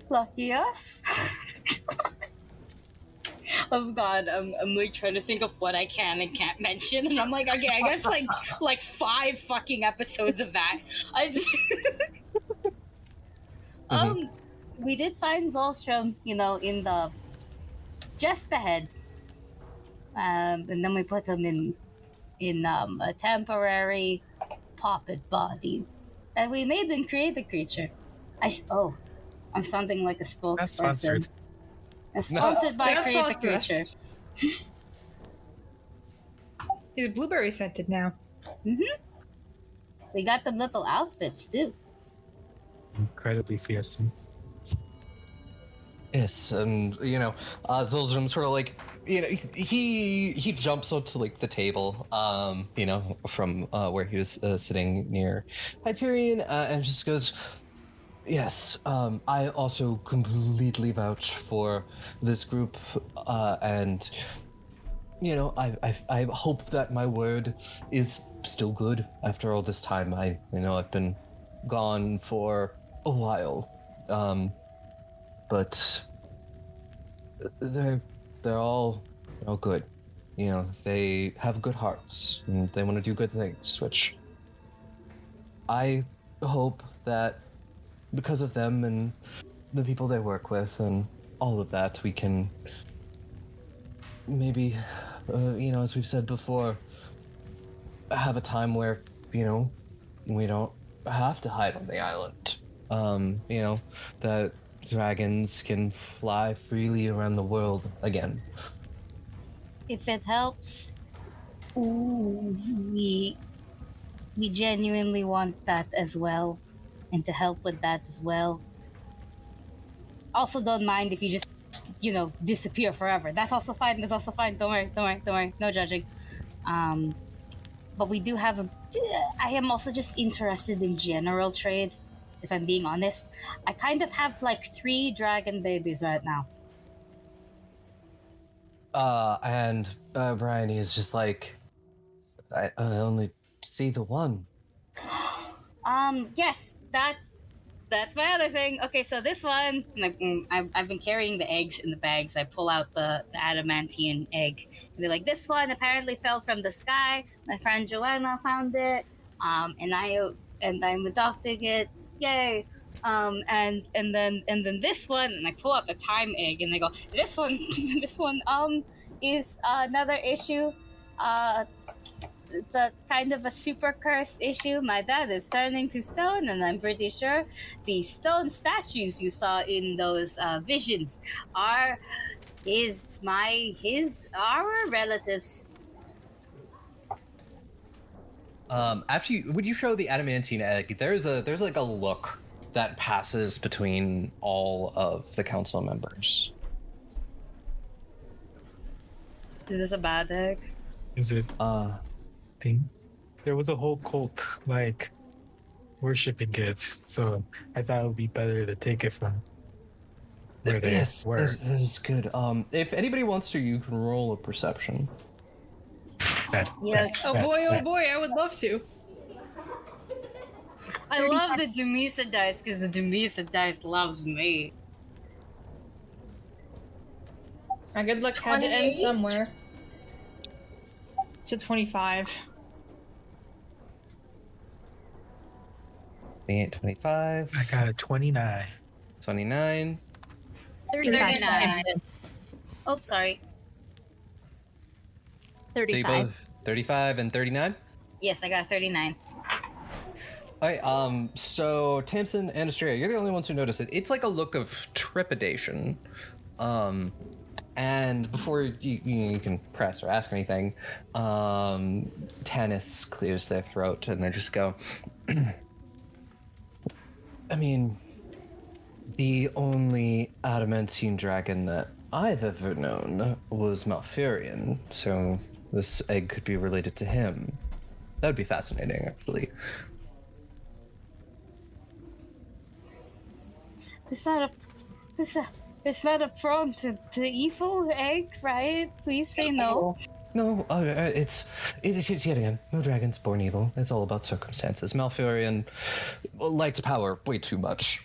Lucky us. Oh God, I'm trying to think of what I can and can't mention, and I'm like, okay, I guess like 5 fucking episodes of that. we did find Zolstrom, in the just ahead, and then we put him in a temporary puppet body, and we made them create the creature. I'm sounding like a spokesperson. That's sponsored. Sponsored by That's Create the sponsored. Creature. He's blueberry scented now. We got the little outfits too. Incredibly fearsome. Yes, and Zolzrum sort of like he jumps onto like the table, from where he was sitting near Hyperion, and just goes, "Yes, I also completely vouch for this group, and I hope that my word is still good after all this time. I've been gone for a while, but they're all good. They have good hearts and they want to do good things, which I hope that because of them and the people they work with and all of that, we can maybe, as we've said before, have a time where, we don't have to hide on the island. That dragons can fly freely around the world again. If it helps, we genuinely want that as well, and to help with that as well. Also, don't mind if you just, disappear forever. That's also fine. Don't worry. No judging. But we do have I am also just interested in general trade, if I'm being honest. I kind of have like 3 dragon babies right now. And Bryony is just like, I only see the one. Yes, that's my other thing. Okay, so this one, I've been carrying the eggs in the bag, so I pull out the adamantine egg. And be like, this one apparently fell from the sky. My friend Joanna found it, and I'm adopting it. Yay! And then this one, and I pull out the time egg, and they go, this one is another issue. It's a kind of a super curse issue. My dad is turning to stone, and I'm pretty sure the stone statues you saw in those visions are our relatives. Would you show the adamantine egg? There's like a look that passes between all of the council members. Is this a bad egg? Is it? There was a whole cult like worshipping it, so I thought it would be better to take it from where they were. That is good. If anybody wants to, you can roll a perception. Yes. Oh boy, I would love to. I love the Dumisa dice because the Dumisa dice loves me. My good luck had to end somewhere. It's a 25. 25. I got a 29. 29. 39. Oh, sorry. 35. So you both 35 and 39? Yes, I got 39. All right, so Tamsin and Astrea, you're the only ones who notice it. It's like a look of trepidation. And before you can press or ask anything, Tanis clears their throat and they just go, I mean, the only adamantine dragon that I've ever known was Malfurion, so this egg could be related to him. That would be fascinating, actually. It's not a prone to evil egg, right? Please say no. No, it's yet again, no dragons born evil. It's all about circumstances. Malfurion liked power way too much.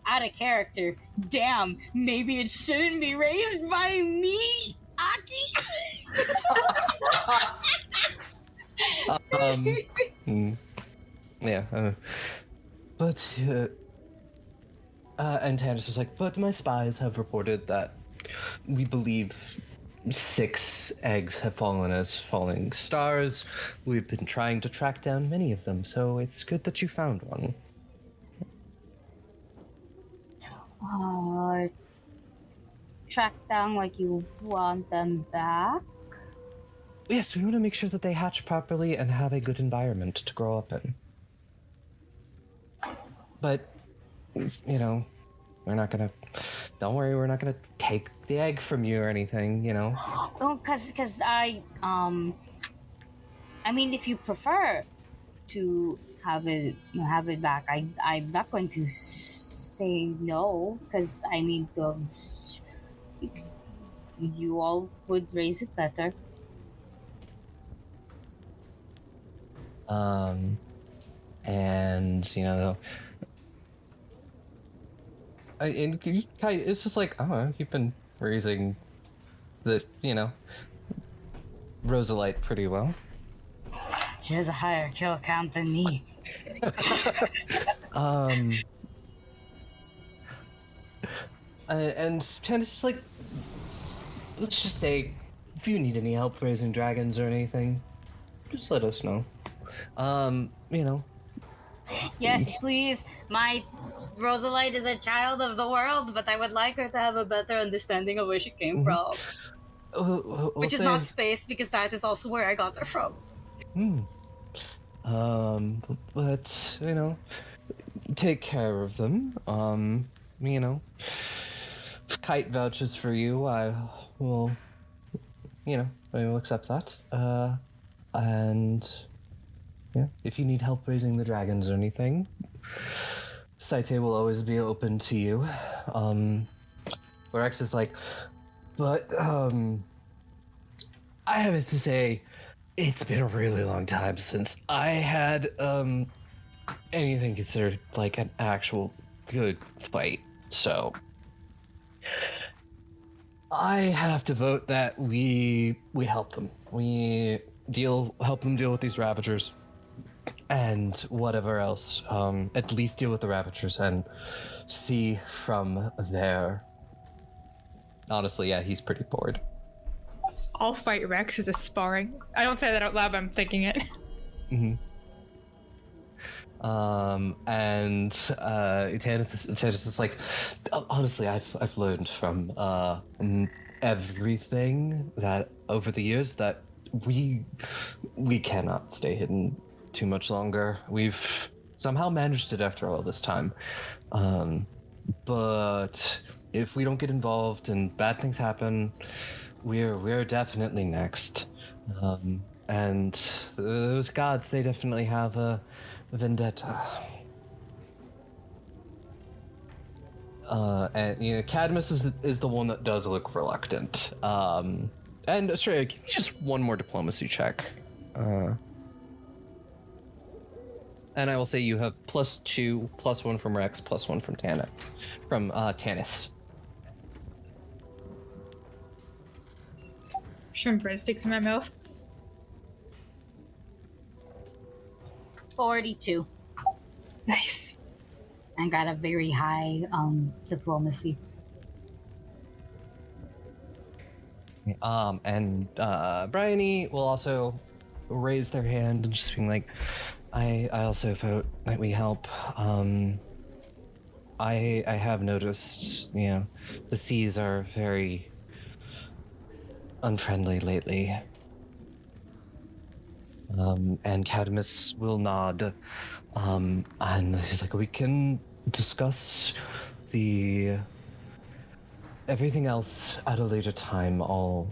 Out of character. Damn, maybe it shouldn't be raised by me, Aki. Yeah. But and Tannis was like, but my spies have reported that we believe 6 eggs have fallen as falling stars. We've been trying to track down many of them, so it's good that you found one. Track down like you want them back? Yes, we want to make sure that they hatch properly and have a good environment to grow up in. But, you know, we're not gonna... Don't worry, we're not gonna take the egg from you or anything, you know? Oh, cause I mean, if you prefer to have it back, I'm not going to say no, because I mean, you all would raise it better. And, you know, and Kyte, it's just like, I don't know, you've been raising the, you know, Rosalite pretty well. She has a higher kill count than me. And Tannis is like, let's just say, if you need any help raising dragons or anything, just let us know. You know. Yes, please. My Rosalite is a child of the world, but I would like her to have a better understanding of where she came from. Which is not space, because that is also where I got her from. But, you know, take care of them. You know, if Kyte vouches for you, I will, you know, I will accept that. And, yeah, if you need help raising the dragons or anything, Sitae will always be open to you. Rex is like, but, I have to say, it's been a really long time since I had, anything considered like an actual good fight. So I have to vote that we help them. We help them deal with these Ravagers and whatever else. At least deal with the Ravagers and see from there. Honestly, yeah, he's pretty bored. I'll fight Rex as a sparring. I don't say that out loud, but I'm thinking it. Mm-hmm. And Tannis is like, honestly, I've learned from everything that over the years that we cannot stay hidden too much longer. We've somehow managed it after all this time, but if we don't get involved and bad things happen, we're definitely next. And those gods, they definitely have a vendetta. And you know, Cadmus is the one that does look reluctant. And Australia, give me just one more diplomacy check. And I will say you have +2, +1 from Rex, +1 from Tannis. Shrimp breadsticks in my mouth. 42. Nice. And got a very high diplomacy. And Bryony will also raise their hand and just being like, I also vote that we help. I have noticed, you know, the seas are very unfriendly lately. And Cadmus will nod. And he's like, we can discuss everything else at a later time, all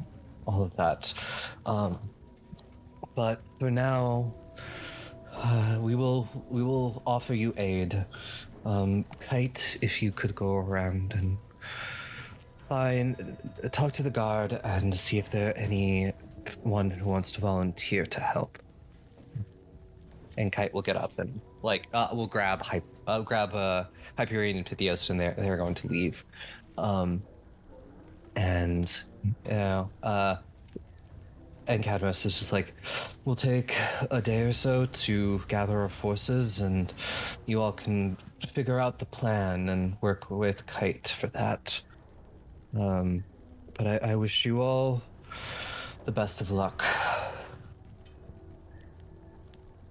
of that. But for now, we will offer you aid. Kyte, if you could go around and talk to the guard and see if there are anyone who wants to volunteer to help. And Kyte will get up and we'll grab Hyperion and Pythios, and they're going to leave. And you know, And Cadmus is just like, we'll take a day or so to gather our forces, and you all can figure out the plan and work with Kyte for that. But I wish you all the best of luck.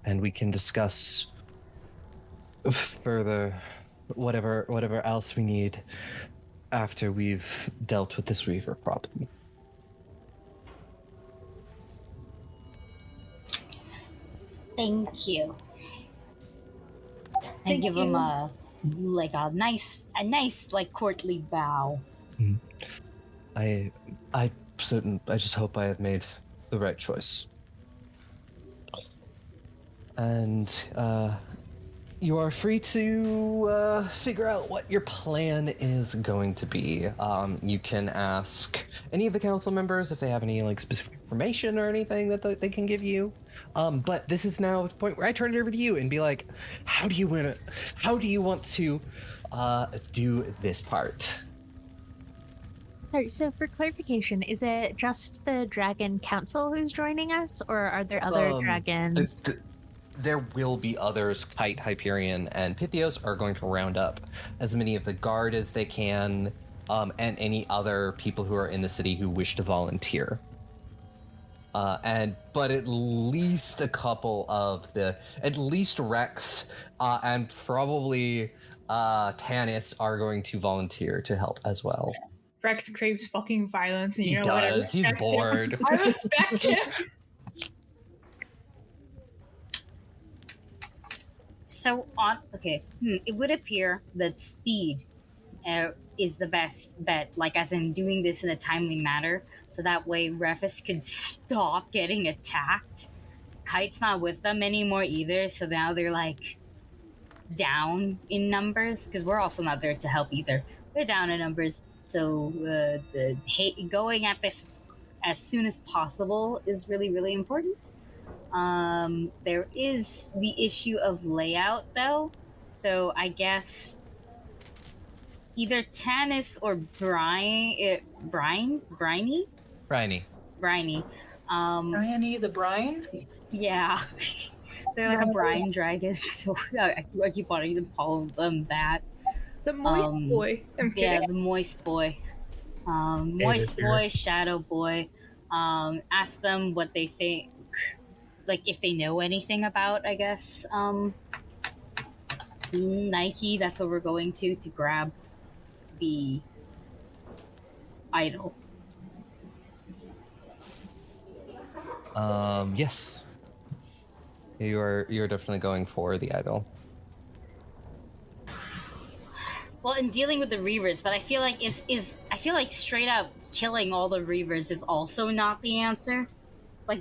And we can discuss further whatever else we need after we've dealt with this Reaver problem. Thank you. And give him a nice courtly bow. I just hope I have made the right choice. And you are free to figure out what your plan is going to be. You can ask any of the council members if they have any specific information or anything that they can give you. But this is now the point where I turn it over to you and be like, how do you want to do this part? Sorry, so for clarification, is it just the Dragon Council who's joining us, or are there other dragons? There will be others. Kyte, Hyperion, and Pythios are going to round up as many of the guard as they can, and any other people who are in the city who wish to volunteer. But at least a couple of at least Rex and probably Tanis are going to volunteer to help as well. Rex craves fucking violence, and he does. He's bored. I respect him. So it would appear that speed is the best bet, as in doing this in a timely manner, so that way Reavers can stop getting attacked. Kyte's not with them anymore either, so now they're down in numbers, because we're also not there to help either. They're down in numbers, so going at this as soon as possible is really, really important. There is the issue of layout, though. So I guess either Tanis or Bryony. Bryony the brine? Yeah. They're a brine dragon, so I keep wanting to call them that. The moist boy. I'm kidding. Yeah, the moist boy. Moist boy, shadow boy. Ask them what they think. If they know anything about, I guess, Nike. That's what we're going to grab the idol. Yes. You're definitely going for the idol. Well, in dealing with the Reavers, but I feel like straight up killing all the Reavers is also not the answer.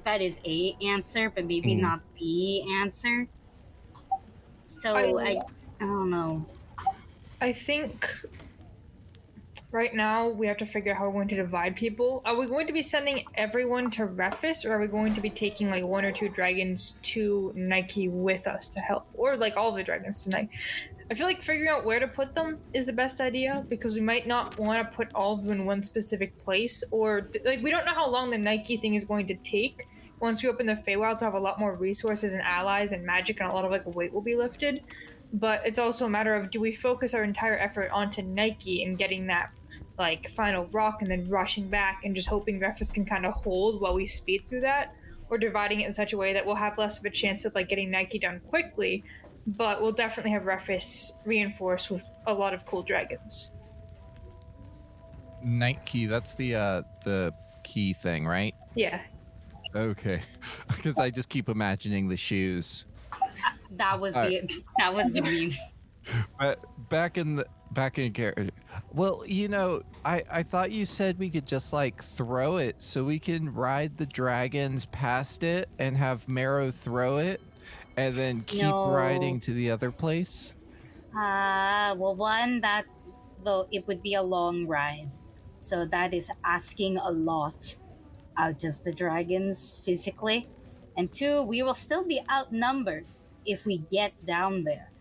That is a answer, but maybe not the answer. So I don't know. I think right now we have to figure out how we're going to divide people. Are we going to be sending everyone to Reavers, or are we going to be taking one or two dragons to Nike with us to help, or all of the dragons tonight? I feel like figuring out where to put them is the best idea, because we might not want to put all of them in one specific place, or we don't know how long the Nike thing is going to take. Once we open the Feywild, to have a lot more resources and allies and magic, and a lot of weight will be lifted. But it's also a matter of, do we focus our entire effort onto Nike and getting that final rock, and then rushing back and just hoping Reavers can kind of hold while we speed through that, or dividing it in such a way that we'll have less of a chance of getting Nike done quickly, but we'll definitely have Reavers reinforced with a lot of cool dragons. Night key, that's the key thing, right? Yeah. Okay. Because I just keep imagining the shoes. That was the meme. But back in character. Well, I thought you said we could just throw it so we can ride the dragons past it and have Marrow throw it and then keep riding to the other place. Well, one, that though it would be a long ride, so that is asking a lot out of the dragons physically, and two, we will still be outnumbered if we get down there.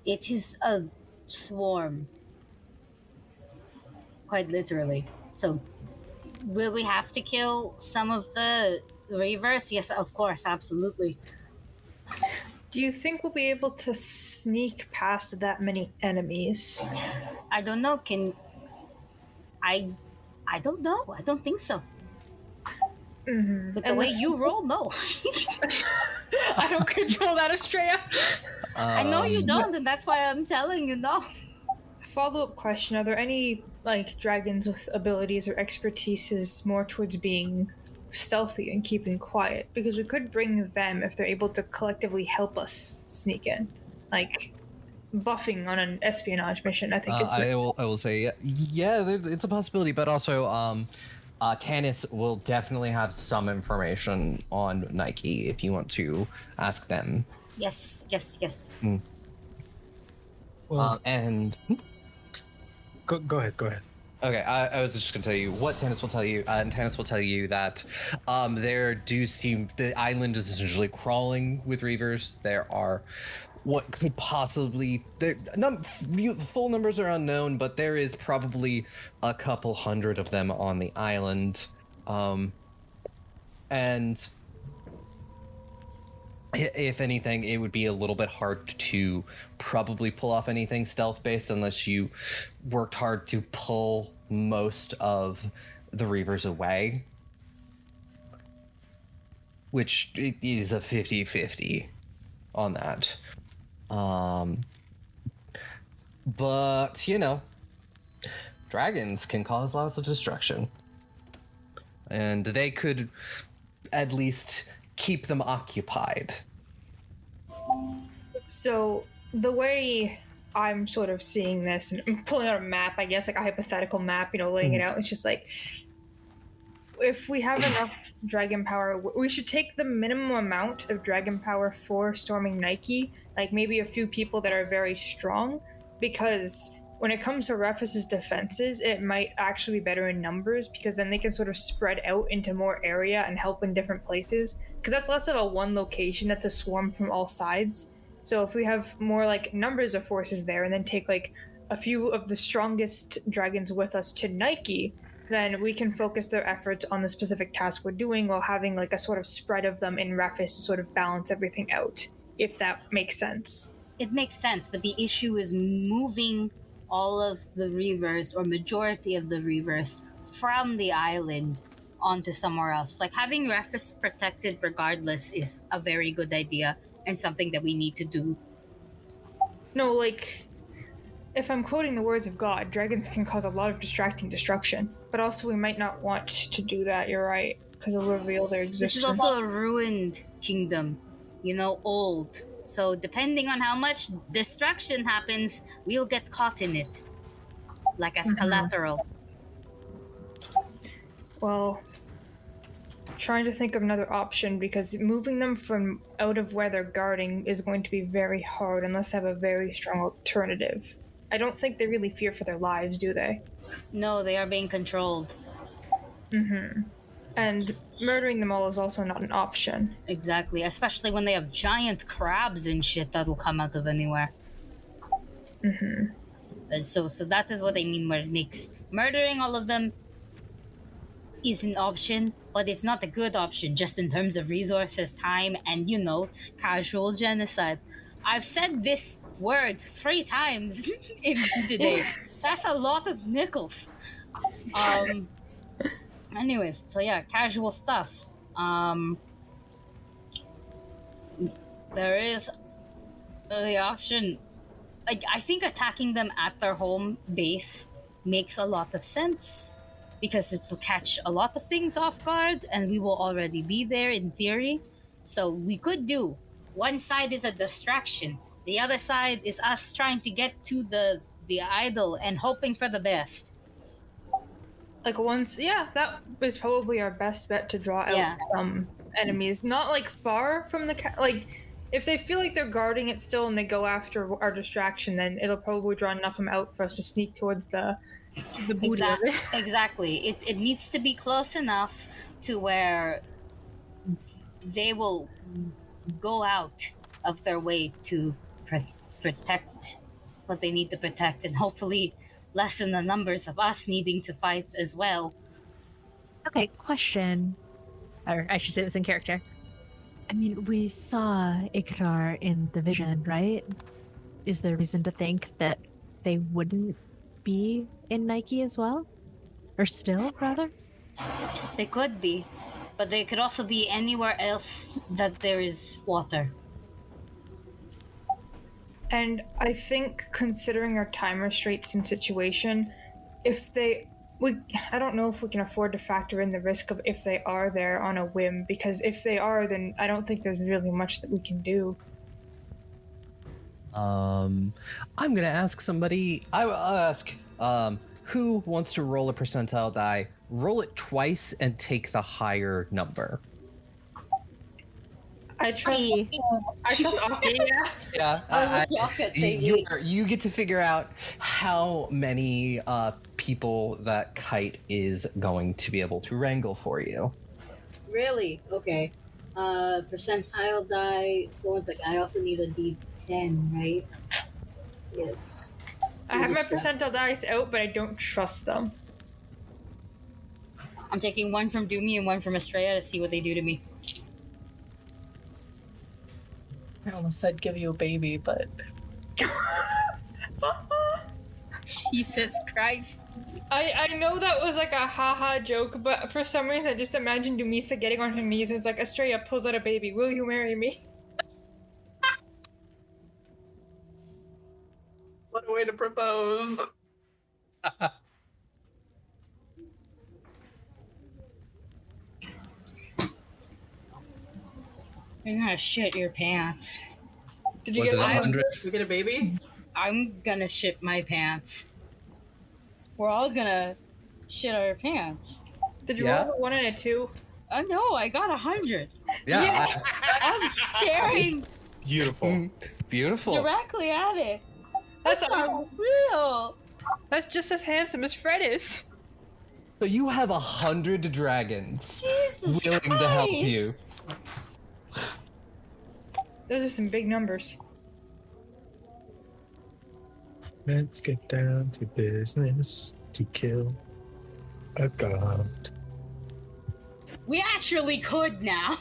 It is a swarm, quite literally. So Will we have to kill some of the Reavers? Yes, of course, absolutely. Do you think we'll be able to sneak past that many enemies? I don't know. I don't know. I don't think so. Mm-hmm. With the way you roll, no. I don't control that, Estrella. I know you don't, and that's why I'm telling you no. Follow-up question: are there any dragons with abilities or expertises more towards being stealthy and keeping quiet? Because we could bring them if they're able to collectively help us sneak in, buffing on an espionage mission. I think I will say yeah, it's a possibility, but also Tanis will definitely have some information on Nike if you want to ask them. Yes. Well, and go ahead. Okay, I was just going to tell you what Tanis will tell you, and Tanis will tell you that there do seem the island is essentially crawling with Reavers. There are what could possibly full numbers are unknown, but there is probably a couple hundred of them on the island, and if anything, it would be a little bit hard to probably pull off anything stealth-based unless you worked hard to pull most of the Reavers away. Which is a 50-50 on that. But, dragons can cause lots of destruction. And they could at least keep them occupied. So the way I'm sort of seeing this, and I'm pulling out a map, I guess, like a hypothetical map, laying it out. It's just like, if we have enough dragon power, we should take the minimum amount of dragon power for storming Nike, like maybe a few people that are very strong, because when it comes to Rephis' defenses, it might actually be better in numbers, because then they can sort of spread out into more area and help in different places, because that's less of a one location, that's a swarm from all sides. So if we have more numbers of forces there, and then take a few of the strongest dragons with us to Nike, then we can focus their efforts on the specific task we're doing while having a sort of spread of them in Rephis to sort of balance everything out, if that makes sense. It makes sense, but the issue is moving all of the Reavers, or majority of the Reavers, from the island onto somewhere else. Having Rephis protected regardless is a very good idea and something that we need to do. No, if I'm quoting the words of God, dragons can cause a lot of distracting destruction, but also we might not want to do that, you're right, because it'll reveal their existence. This is also a ruined kingdom, old. So depending on how much distraction happens, we'll get caught in it, as collateral. Well, trying to think of another option, because moving them from out of where they're guarding is going to be very hard unless they have a very strong alternative. I don't think they really fear for their lives, do they? No, they are being controlled. Mm-hmm. And murdering them all is also not an option. Exactly, especially when they have giant crabs and shit that'll come out of anywhere. Mm-hmm. So that is what I mean where it makes murdering all of them is an option, but it's not a good option just in terms of resources, time, and, casual genocide. I've said this word 3 times in today. That's a lot of nickels. Anyways, so yeah, casual stuff. There is the option. I think attacking them at their home base makes a lot of sense, because it will catch a lot of things off guard, and we will already be there in theory. So we could do, one side is a distraction, the other side is us trying to get to the idol and hoping for the best. That is probably our best bet to draw out some enemies. Not far from the if they feel like they're guarding it still and they go after our distraction, then it'll probably draw enough of them out for us to sneak towards the booty of it. Exactly. It needs to be close enough to where they will go out of their way to protect what they need to protect, and hopefully lessen the numbers of us needing to fight as well. Okay, question. Or I should say this in character. I mean, we saw Iktar in the vision, right? Is there reason to think that they wouldn't be in Nike as well? Or still, rather? They could be, but they could also be anywhere else that there is water. And I think, considering our time restraints and situation, I don't know if we can afford to factor in the risk of if they are there on a whim, because if they are, then I don't think there's really much that we can do. I'm gonna ask somebody. I'll ask who wants to roll a percentile die. Roll it twice and take the higher number. I trust Aki, yeah. You get to figure out how many people that Kyte is going to be able to wrangle for you. Really? Okay. Percentile die. So one second. I also need a D10, right? Yes. I have my percentile dice out, but I don't trust them. I'm taking one from Doomy and one from Estrella to see what they do to me. I almost said give you a baby, but... Jesus Christ. I know that was like a haha joke, but for some reason I just imagined Dumisa getting on her knees and it's like, Estrella pulls out a baby. Will you marry me? What a way to propose. You're gonna shit your pants. Did you Was get it 100? Did you get a baby? I'm gonna shit my pants. We're all gonna shit our pants. Did you roll a 1 and a 2? Oh no, I got 100. Yeah. I'm staring Beautiful. Beautiful. directly at it. That's not real. That's just as handsome as Fred is. So you have 100 dragons Jesus willing to help you. Those are some big numbers. Let's get down to business to kill a god. We actually could now.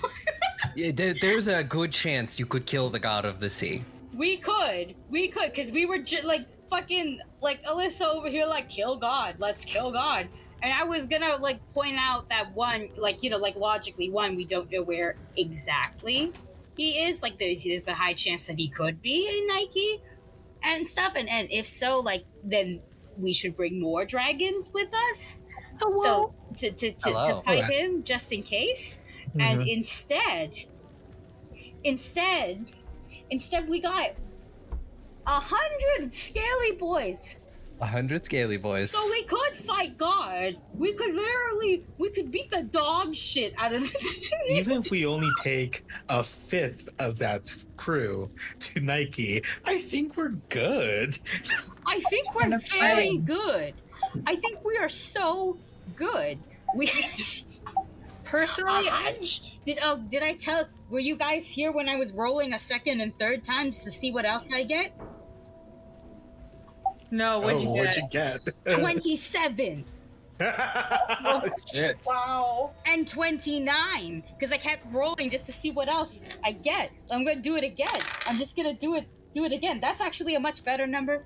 Yeah, there's a good chance you could kill the god of the sea. We could, because we were like fucking like Alyssa over here, like kill God, let's kill God. And I was gonna like point out that one, like like logically, one, we don't know where exactly he is. Like there's a high chance that he could be in Nike and stuff. And if so, like then we should bring more dragons with us. Hello. So to fight him just in case. Mm-hmm. And instead we got 100 scaly boys. 100 scaly boys. So we could fight God. We could beat the dog shit out of Even if we only take a fifth of that crew to Nike, I think we're good. I think we're very good. I think we are so good. We personally, did I tell? Were you guys here when I was rolling a second and third time just to see what else I get? No, what'd you get? 27. Oh, shit. Wow. And 29, because I kept rolling just to see what else I get. I'm gonna do it again. I'm just gonna do it again. That's actually a much better number.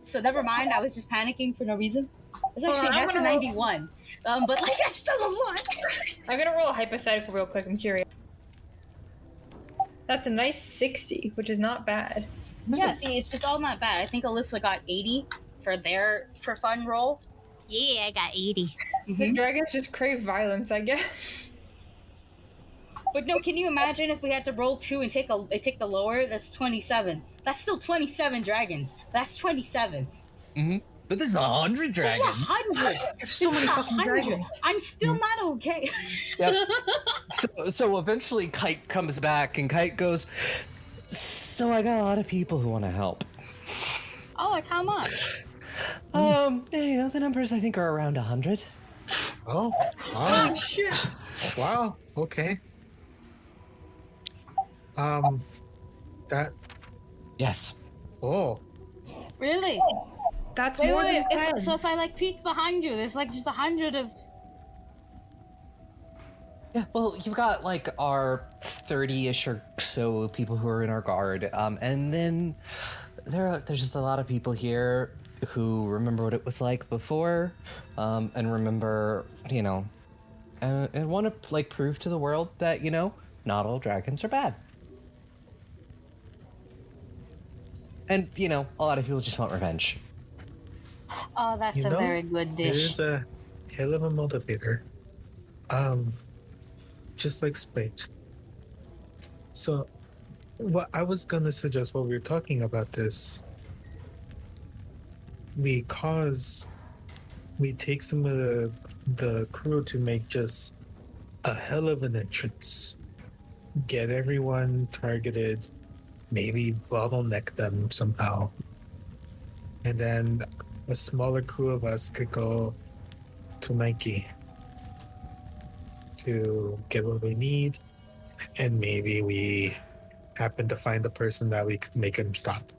So never mind. I was just panicking for no reason. It's actually that's a 91. But like that's still a lot. I'm gonna roll a hypothetical real quick. I'm curious. That's a nice 60, which is not bad. Yeah, see, it's all not bad. I think Alyssa got 80 for fun roll. Yeah, I got 80. Mm-hmm. The dragons just crave violence, I guess. But no, can you imagine if we had to roll 2 and take the lower? That's 27. That's still 27 dragons. That's 27. Mm-hmm. But this is 100 dragons. This is 100. There's so many fucking dragons. I'm still not okay. Yep. So eventually Kyte comes back and Kyte goes, so I got a lot of people who want to help. Oh, like how much? The numbers I think are around 100. Oh, wow. Oh shit. Wow, okay. That... Yes. Oh. Really? That's more than 10. So if I like peek behind you, there's like just 100 of Yeah, well, you've got like our 30-ish or so people who are in our guard, and then there's just a lot of people here who remember what it was like before, and remember, and want to like prove to the world that not all dragons are bad. And a lot of people just want revenge. Oh, that's a very good dish. There's a hell of a motivator. Just like spite. So, what I was gonna suggest while we were talking about this, we take some of the crew to make just a hell of an entrance. Get everyone targeted, maybe bottleneck them somehow. And then a smaller crew of us could go to Nike to get what we need, and maybe we happen to find the person that we could make him stop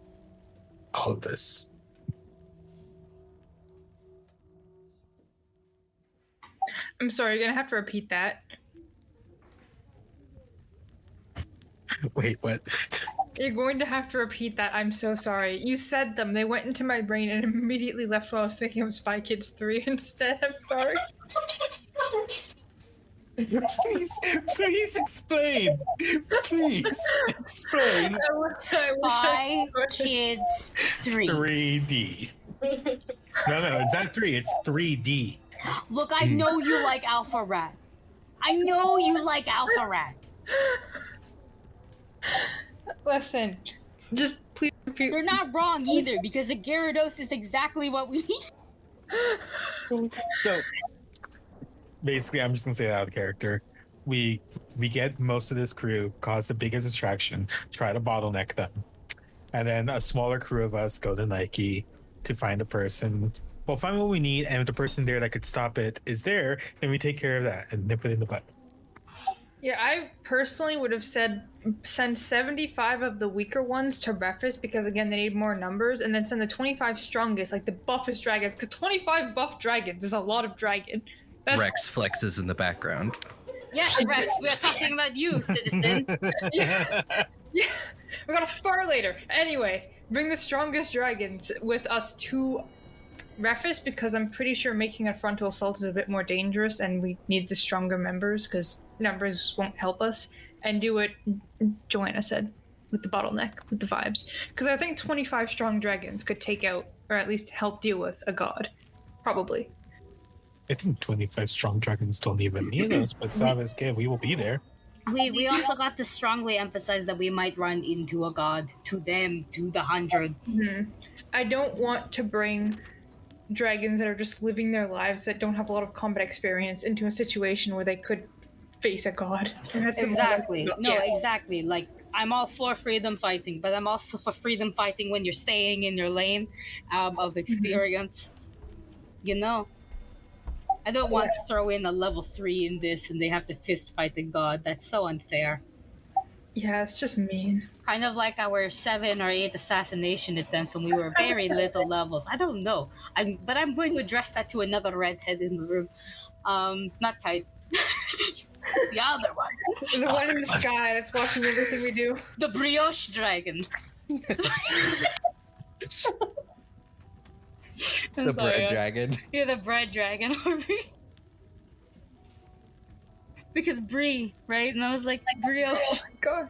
all of this. I'm sorry, you're gonna have to repeat that. Wait, what? You're going to have to repeat that. I'm so sorry. You said them. They went into my brain and immediately left while I was thinking of Spy Kids 3 instead. I'm sorry. Please explain. Please explain. Spy Kids 3. 3D. No, it's not 3. It's 3D. Look, I know you like Alpha Rat. I know you like Alpha Rat. Listen, just please repeat. You're not wrong either, because a Gyarados is exactly what we need. So, basically, I'm just gonna say that out of character. We get most of this crew, cause the biggest distraction, try to bottleneck them, and then a smaller crew of us go to Nike to find a person. Well, find what we need, and if the person there that could stop it is there, then we take care of that and nip it in the butt. Yeah, I personally would have said send 75 of the weaker ones to breakfast because, again, they need more numbers, and then send the 25 strongest, like the buffest dragons, because 25 buff dragons is a lot of dragon. Rex flexes in the background. Yes, Rex, we're talking about you, citizen. Yeah. We gotta spar later. Anyways, bring the strongest dragons with us to breakfast because I'm pretty sure making a frontal assault is a bit more dangerous and we need the stronger members because numbers won't help us. And do it, Joanna said, with the bottleneck, with the vibes. Because I think 25 strong dragons could take out, or at least help deal with, a god. Probably. I think 25 strong dragons don't even need us, but Savas Kid, we will be there. We also got to strongly emphasize that we might run into a god, to them, to the 100. Mm-hmm. I don't want to bring dragons that are just living their lives that don't have a lot of combat experience into a situation where they could face a god. Exactly. Exactly. Like, I'm all for freedom fighting, but I'm also for freedom fighting when you're staying in your lane of experience. I don't want to throw in a level 3 in this and they have to fist fight a god. That's so unfair. Yeah, it's just mean. Kind of like our 7 or 8 assassination attempts when we were very little levels. I don't know. But I'm going to address that to another redhead in the room. Not Kyte. The other one. The one in the sky that's watching everything we do. The brioche dragon. The bread dragon. You're the bread dragon, because brie, right? And I was like brioche. Oh my god.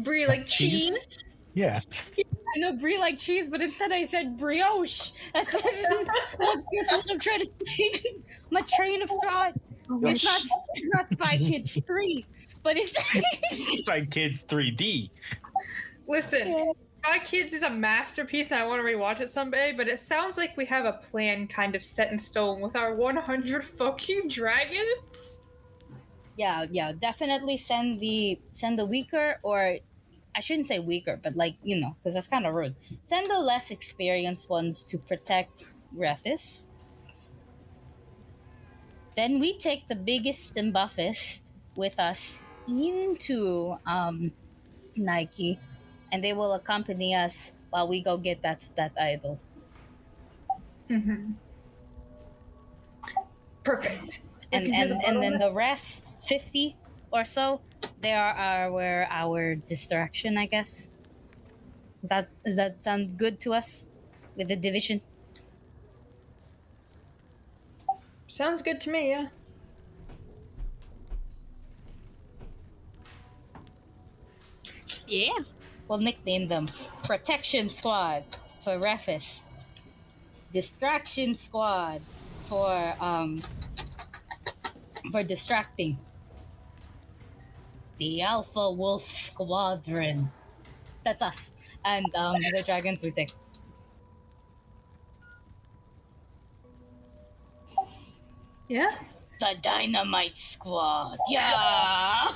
Brie like cheese? Yeah. I know brie like cheese, but instead I said brioche. That's what I'm trying to say. My train of thought. It's not Spy Kids 3, but it's Spy Kids 3D. Listen, Spy Kids is a masterpiece and I want to rewatch it someday, but it sounds like we have a plan kind of set in stone with our 100 fucking dragons. Yeah, definitely send the weaker, or I shouldn't say weaker, but because that's kind of rude. Send the less experienced ones to protect Rethis. Then we take the biggest and buffest with us into Nike, and they will accompany us while we go get that idol. Mm-hmm. Perfect. and then the rest 50 or so they are where our distraction, I guess. Does that sound good to us with the division? Sounds good to me, yeah. Yeah. We'll nickname them Protection Squad for Refus, Distraction Squad for distracting, the Alpha Wolf Squadron. That's us, and the dragons we think. Yeah? The Dynamite Squad. Yeah.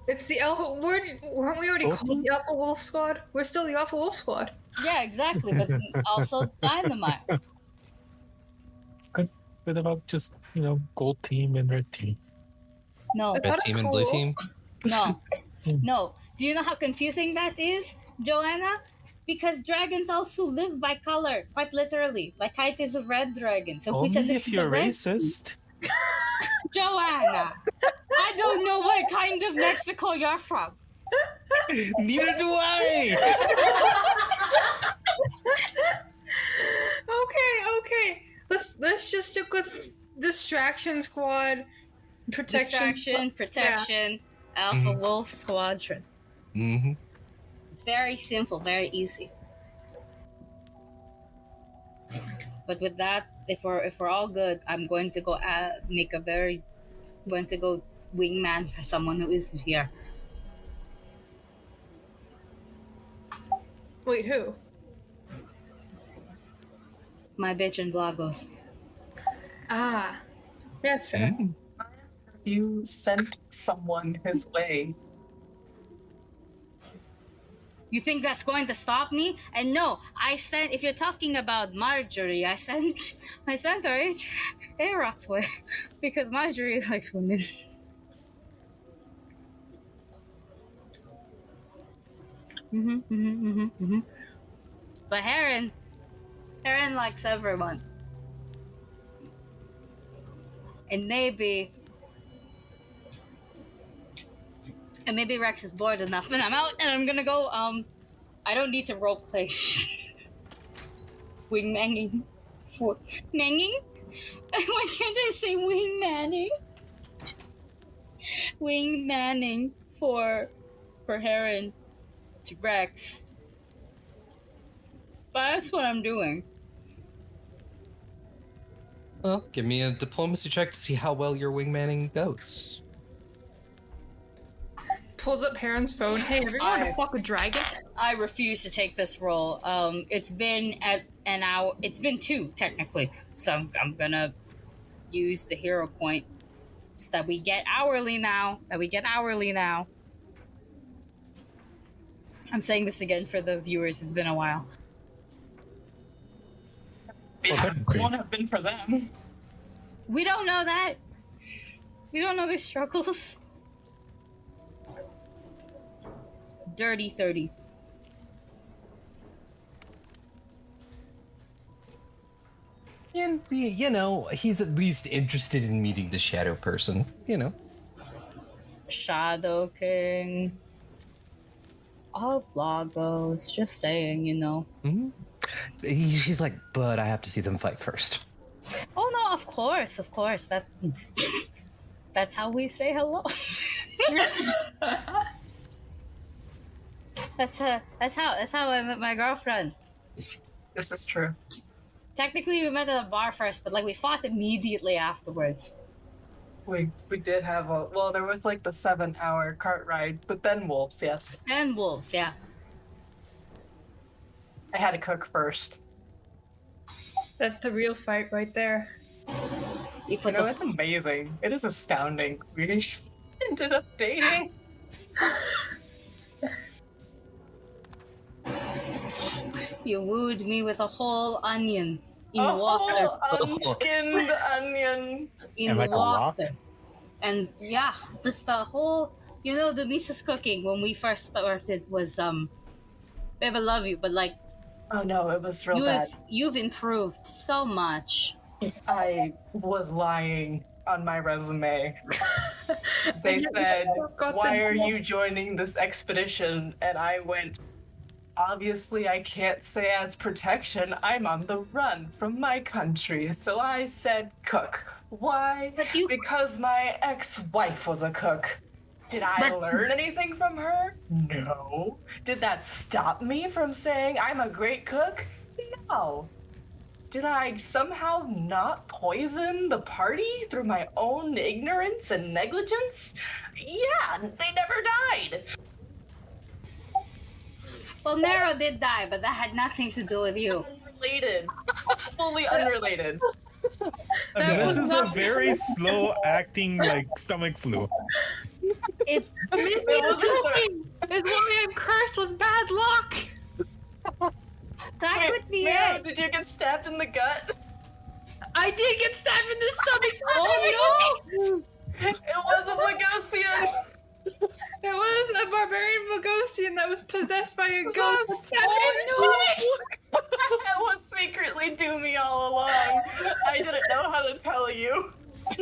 It's the Alpha. Weren't we already called the Alpha Wolf Squad? We're still the Alpha Wolf Squad. Yeah, exactly. But also Dynamite. What about just, gold team and red team? No. Red team and blue team? No. No. Do you know how confusing that is, Joanna? Because dragons also live by color, quite literally. Like Kyte is a red dragon. So if we said Only this if is you're the red racist. Joanna, I don't know what kind of Mexico you're from. Neither do I. Okay. Let's just stick with Distraction Squad, Protection, Alpha Wolf Squadron. Mm-hmm. It's very simple, very easy. But with that, if we're all good, I'm going to go wingman for someone who isn't here. Wait, who? My bitch and Vlagos. Ah, yes, fair. Mm. You sent someone his way. You think that's going to stop me? And no, if you're talking about Marjorie, I sent her Arot's way because Marjorie likes women. But Heron likes everyone. And maybe Rex is bored enough and I'm out and I'm gonna go, I don't need to roleplay. Wingmanning for... Manging? Why can't I say wingmanning? Wingmanning for Heron to Rex. But that's what I'm doing. Well, give me a diplomacy check to see how well your wingmanning goes. Pulls up Heron's phone. Hey, have you ever to fuck a dragon? I refuse to take this role. It's been at an hour. It's been 2 technically. So I'm gonna use the hero point that we get hourly now. I'm saying this again for the viewers. It's been a while. It won't have been for them. We don't know that. We don't know their struggles. Dirty 30. And, he's at least interested in meeting the shadow person, Shadow King of Lagos, just saying, Mm-hmm. She's like, but I have to see them fight first. Oh no, of course. That's how we say hello. That's how I met my girlfriend. This is true. Technically, we met at a bar first, but we fought immediately afterwards. We did have there was the 7-hour cart ride, but then wolves, yes. And wolves, yeah. I had to cook first. That's the real fight right there. It's amazing. It is astounding. We ended up dating. You wooed me with a whole onion in water. water. Unskinned onion. In and water. And yeah, just the whole, the Misa's cooking when we first started was, babe, I love you, but oh no, it was real bad. You've improved so much. I was lying. on my resume. They said, "Why are you joining this expedition?" And I went, "Obviously, I can't say as protection. I'm on the run from my country." So I said, "Cook." Why? Because my ex-wife was a cook. Did I learn anything from her? No. Did that stop me from saying I'm a great cook? No. Did I somehow not poison the party through my own ignorance and negligence? Yeah, they never died. Well, Nero did die, but that had nothing to do with you. Unrelated. Fully unrelated. This is a very slow acting like stomach flu. It is why I'm cursed with bad luck. That could be Mero, it. did you get stabbed in the gut? I did get stabbed in the stomach. Oh no! It was a Lagosian. It was a barbarian Lagosian that was possessed by a ghost. Oh no! That was secretly Doomy all along. I didn't know how to tell you.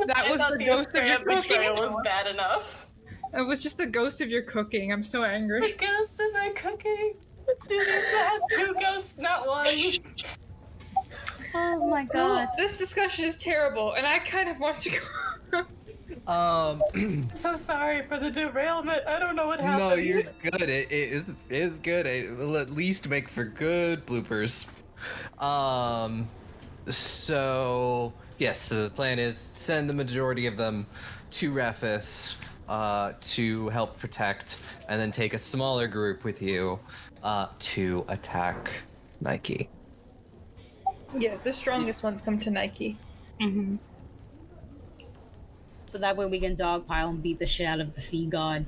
That was the ghost of your betrayal cooking. was bad enough. It was just the ghost of your cooking. I'm so angry. The ghost of my cooking. Dude, this has two ghosts, not one. Oh my god. This discussion is terrible, and I kind of want to go. So sorry for the derailment. I don't know what happened. No, you're good. It is good. It will at least make for good bloopers. So yes, so the plan is send the majority of them to Raphis to help protect, and then take a smaller group with you to attack Nike. Yeah, the strongest ones come to Nike. Mm-hmm. So that way we can dogpile and beat the shit out of the sea god.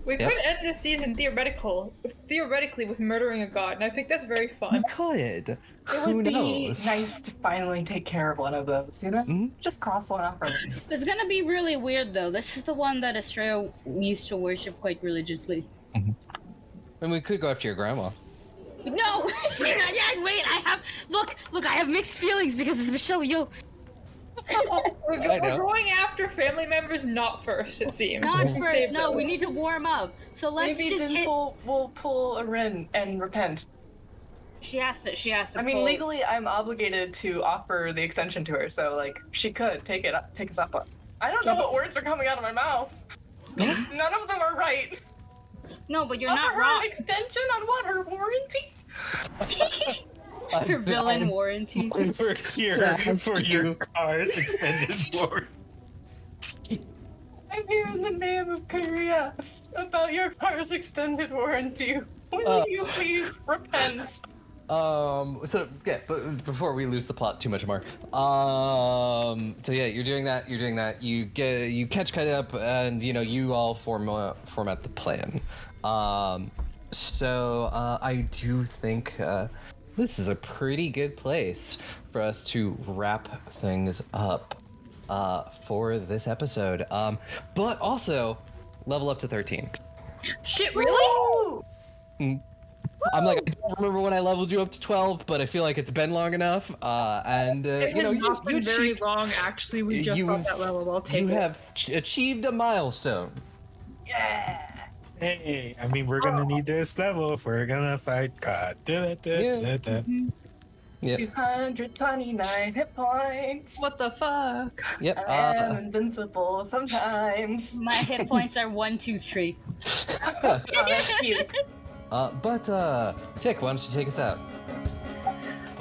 We could end this season theoretically with murdering a god, and I think that's very fun. We could. It Who would be knows? nice to finally take care of one of those, you know? Mm-hmm. Just cross one off our list. It's gonna be really weird though. This is the one that Estrella used to worship quite religiously. Mm-hmm. And we could go after your grandma. No! Not yet! Wait, Look, I have mixed feelings because it's Michelle Yeoh. We're going after family members not first, it seems. Not Save first, no, those. we need to warm up. So let's Maybe just hit... we'll pull a Rin and repent. She has to I mean, pull... legally, I'm obligated to offer the extension to her, so, like, she could take us up on. I don't know what words are coming out of my mouth. None of them are right. No, but you're Offer not her wrong. an extension on what? Her warranty? Her villain warranty. We're here for your car's extended warranty. I'm here in the name of Korea about your car's extended warranty. Will you please repent? So yeah, but before we lose the plot too much more, so yeah, you're doing that. You catch Kyte up, and you all format the plan. So I do think this is a pretty good place for us to wrap things up for this episode. But also level up to 13. Shit, really? I'm like, I don't remember when I leveled you up to 12, but I feel like it's been long enough. And It has not been very long, actually. We just got that level. I'll take it. You have achieved a milestone. Yeah. Hey, I mean, we're gonna need this level if we're gonna fight God. Yeah. 229 hit points. What the fuck? Yep. I am invincible sometimes. My hit points are 1, 2, 3. Oh, that's cute. But Tick, why don't you take us out?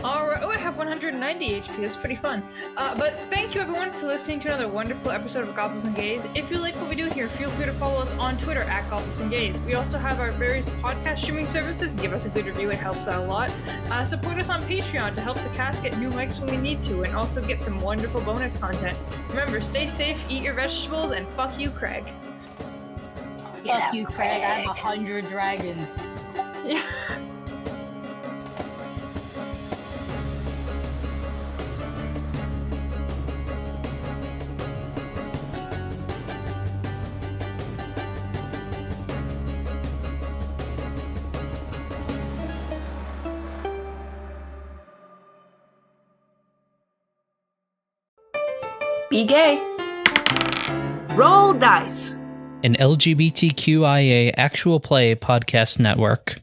Alright, I have 190 HP, that's pretty fun. But thank you everyone for listening to another wonderful episode of Goblins and Gays. If you like what we do here, feel free to follow us on Twitter at Goblins and Gays. We also have our various podcast streaming services. Give us a good review, it helps out a lot. Support us on Patreon to help the cast get new mics when we need to, and also get some wonderful bonus content. Remember, stay safe, eat your vegetables, and fuck you, Craig. Fuck you, Craig. I have 100 dragons. Yeah. Be gay. Roll dice. An LGBTQIA actual play podcast network.